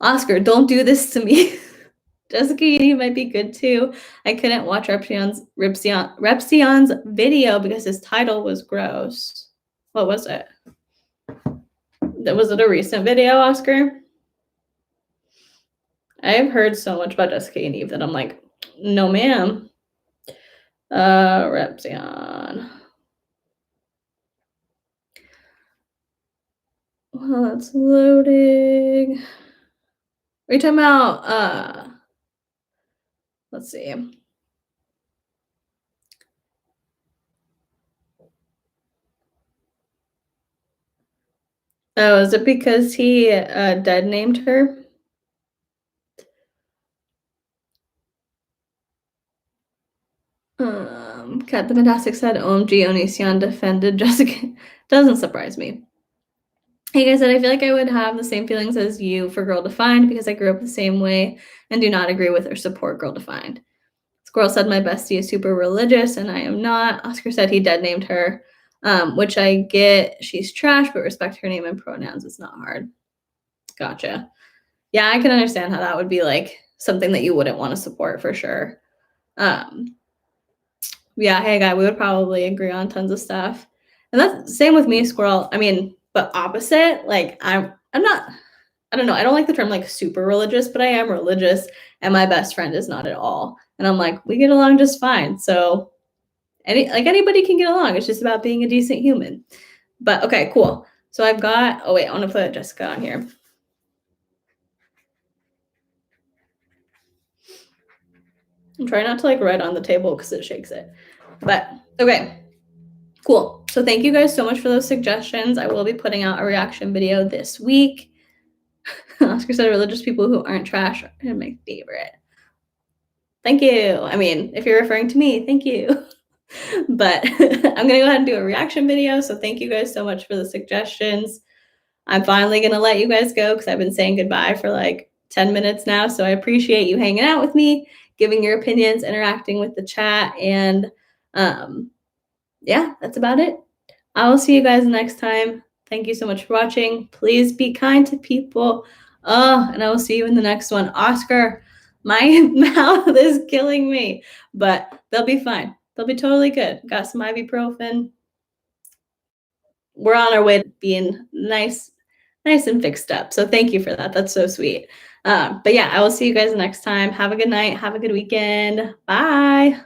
Oscar, don't do this to me. Jessica Uni might be good too. I couldn't watch Repsion's video because his title was gross. What was it? Was it a recent video, Oscar? I've heard so much about Jessica and Eve that I'm like, no, ma'am. Repsion. Well, it's loading. Are you talking about, let's see. Oh, is it because he dead named her? Cat the Fantastic said, OMG, Onision defended Jessica. Doesn't surprise me. Hey guys, I feel like I would have the same feelings as you for Girl Defined because I grew up the same way and do not agree with or support Girl Defined. Squirrel said my bestie is super religious and I am not. Oscar said he dead named her, which I get. She's trash, but respect her name and pronouns. It's not hard. Gotcha. Yeah, I can understand how that would be like something that you wouldn't want to support for sure. Yeah, hey guy, we would probably agree on tons of stuff. And that's the same with me, Squirrel. I mean, but opposite, like I'm not, I don't know, I don't like the term like super religious, but I am religious and my best friend is not at all. And I'm like, we get along just fine. So anybody can get along. It's just about being a decent human. But okay, cool. So I've got, oh wait, I want to put Jessica on here. I'm trying not to like write on the table because it shakes it. But okay, cool. So thank you guys so much for those suggestions. I will be putting out a reaction video this week. Oscar said religious people who aren't trash are my favorite. Thank you. I mean, if you're referring to me, thank you. But I'm going to go ahead and do a reaction video. So thank you guys so much for the suggestions. I'm finally going to let you guys go because I've been saying goodbye for like 10 minutes now. So I appreciate you hanging out with me, giving your opinions, interacting with the chat. And yeah, that's about it. I will see you guys next time. Thank you so much for watching. Please be kind to people. And I will see you in the next one. Oscar, my mouth is killing me, but they'll be fine. They'll be totally good. Got some ibuprofen. We're on our way to being nice and fixed up. So thank you for that. That's so sweet. But yeah, I will see you guys next time. Have a good night. Have a good weekend. Bye.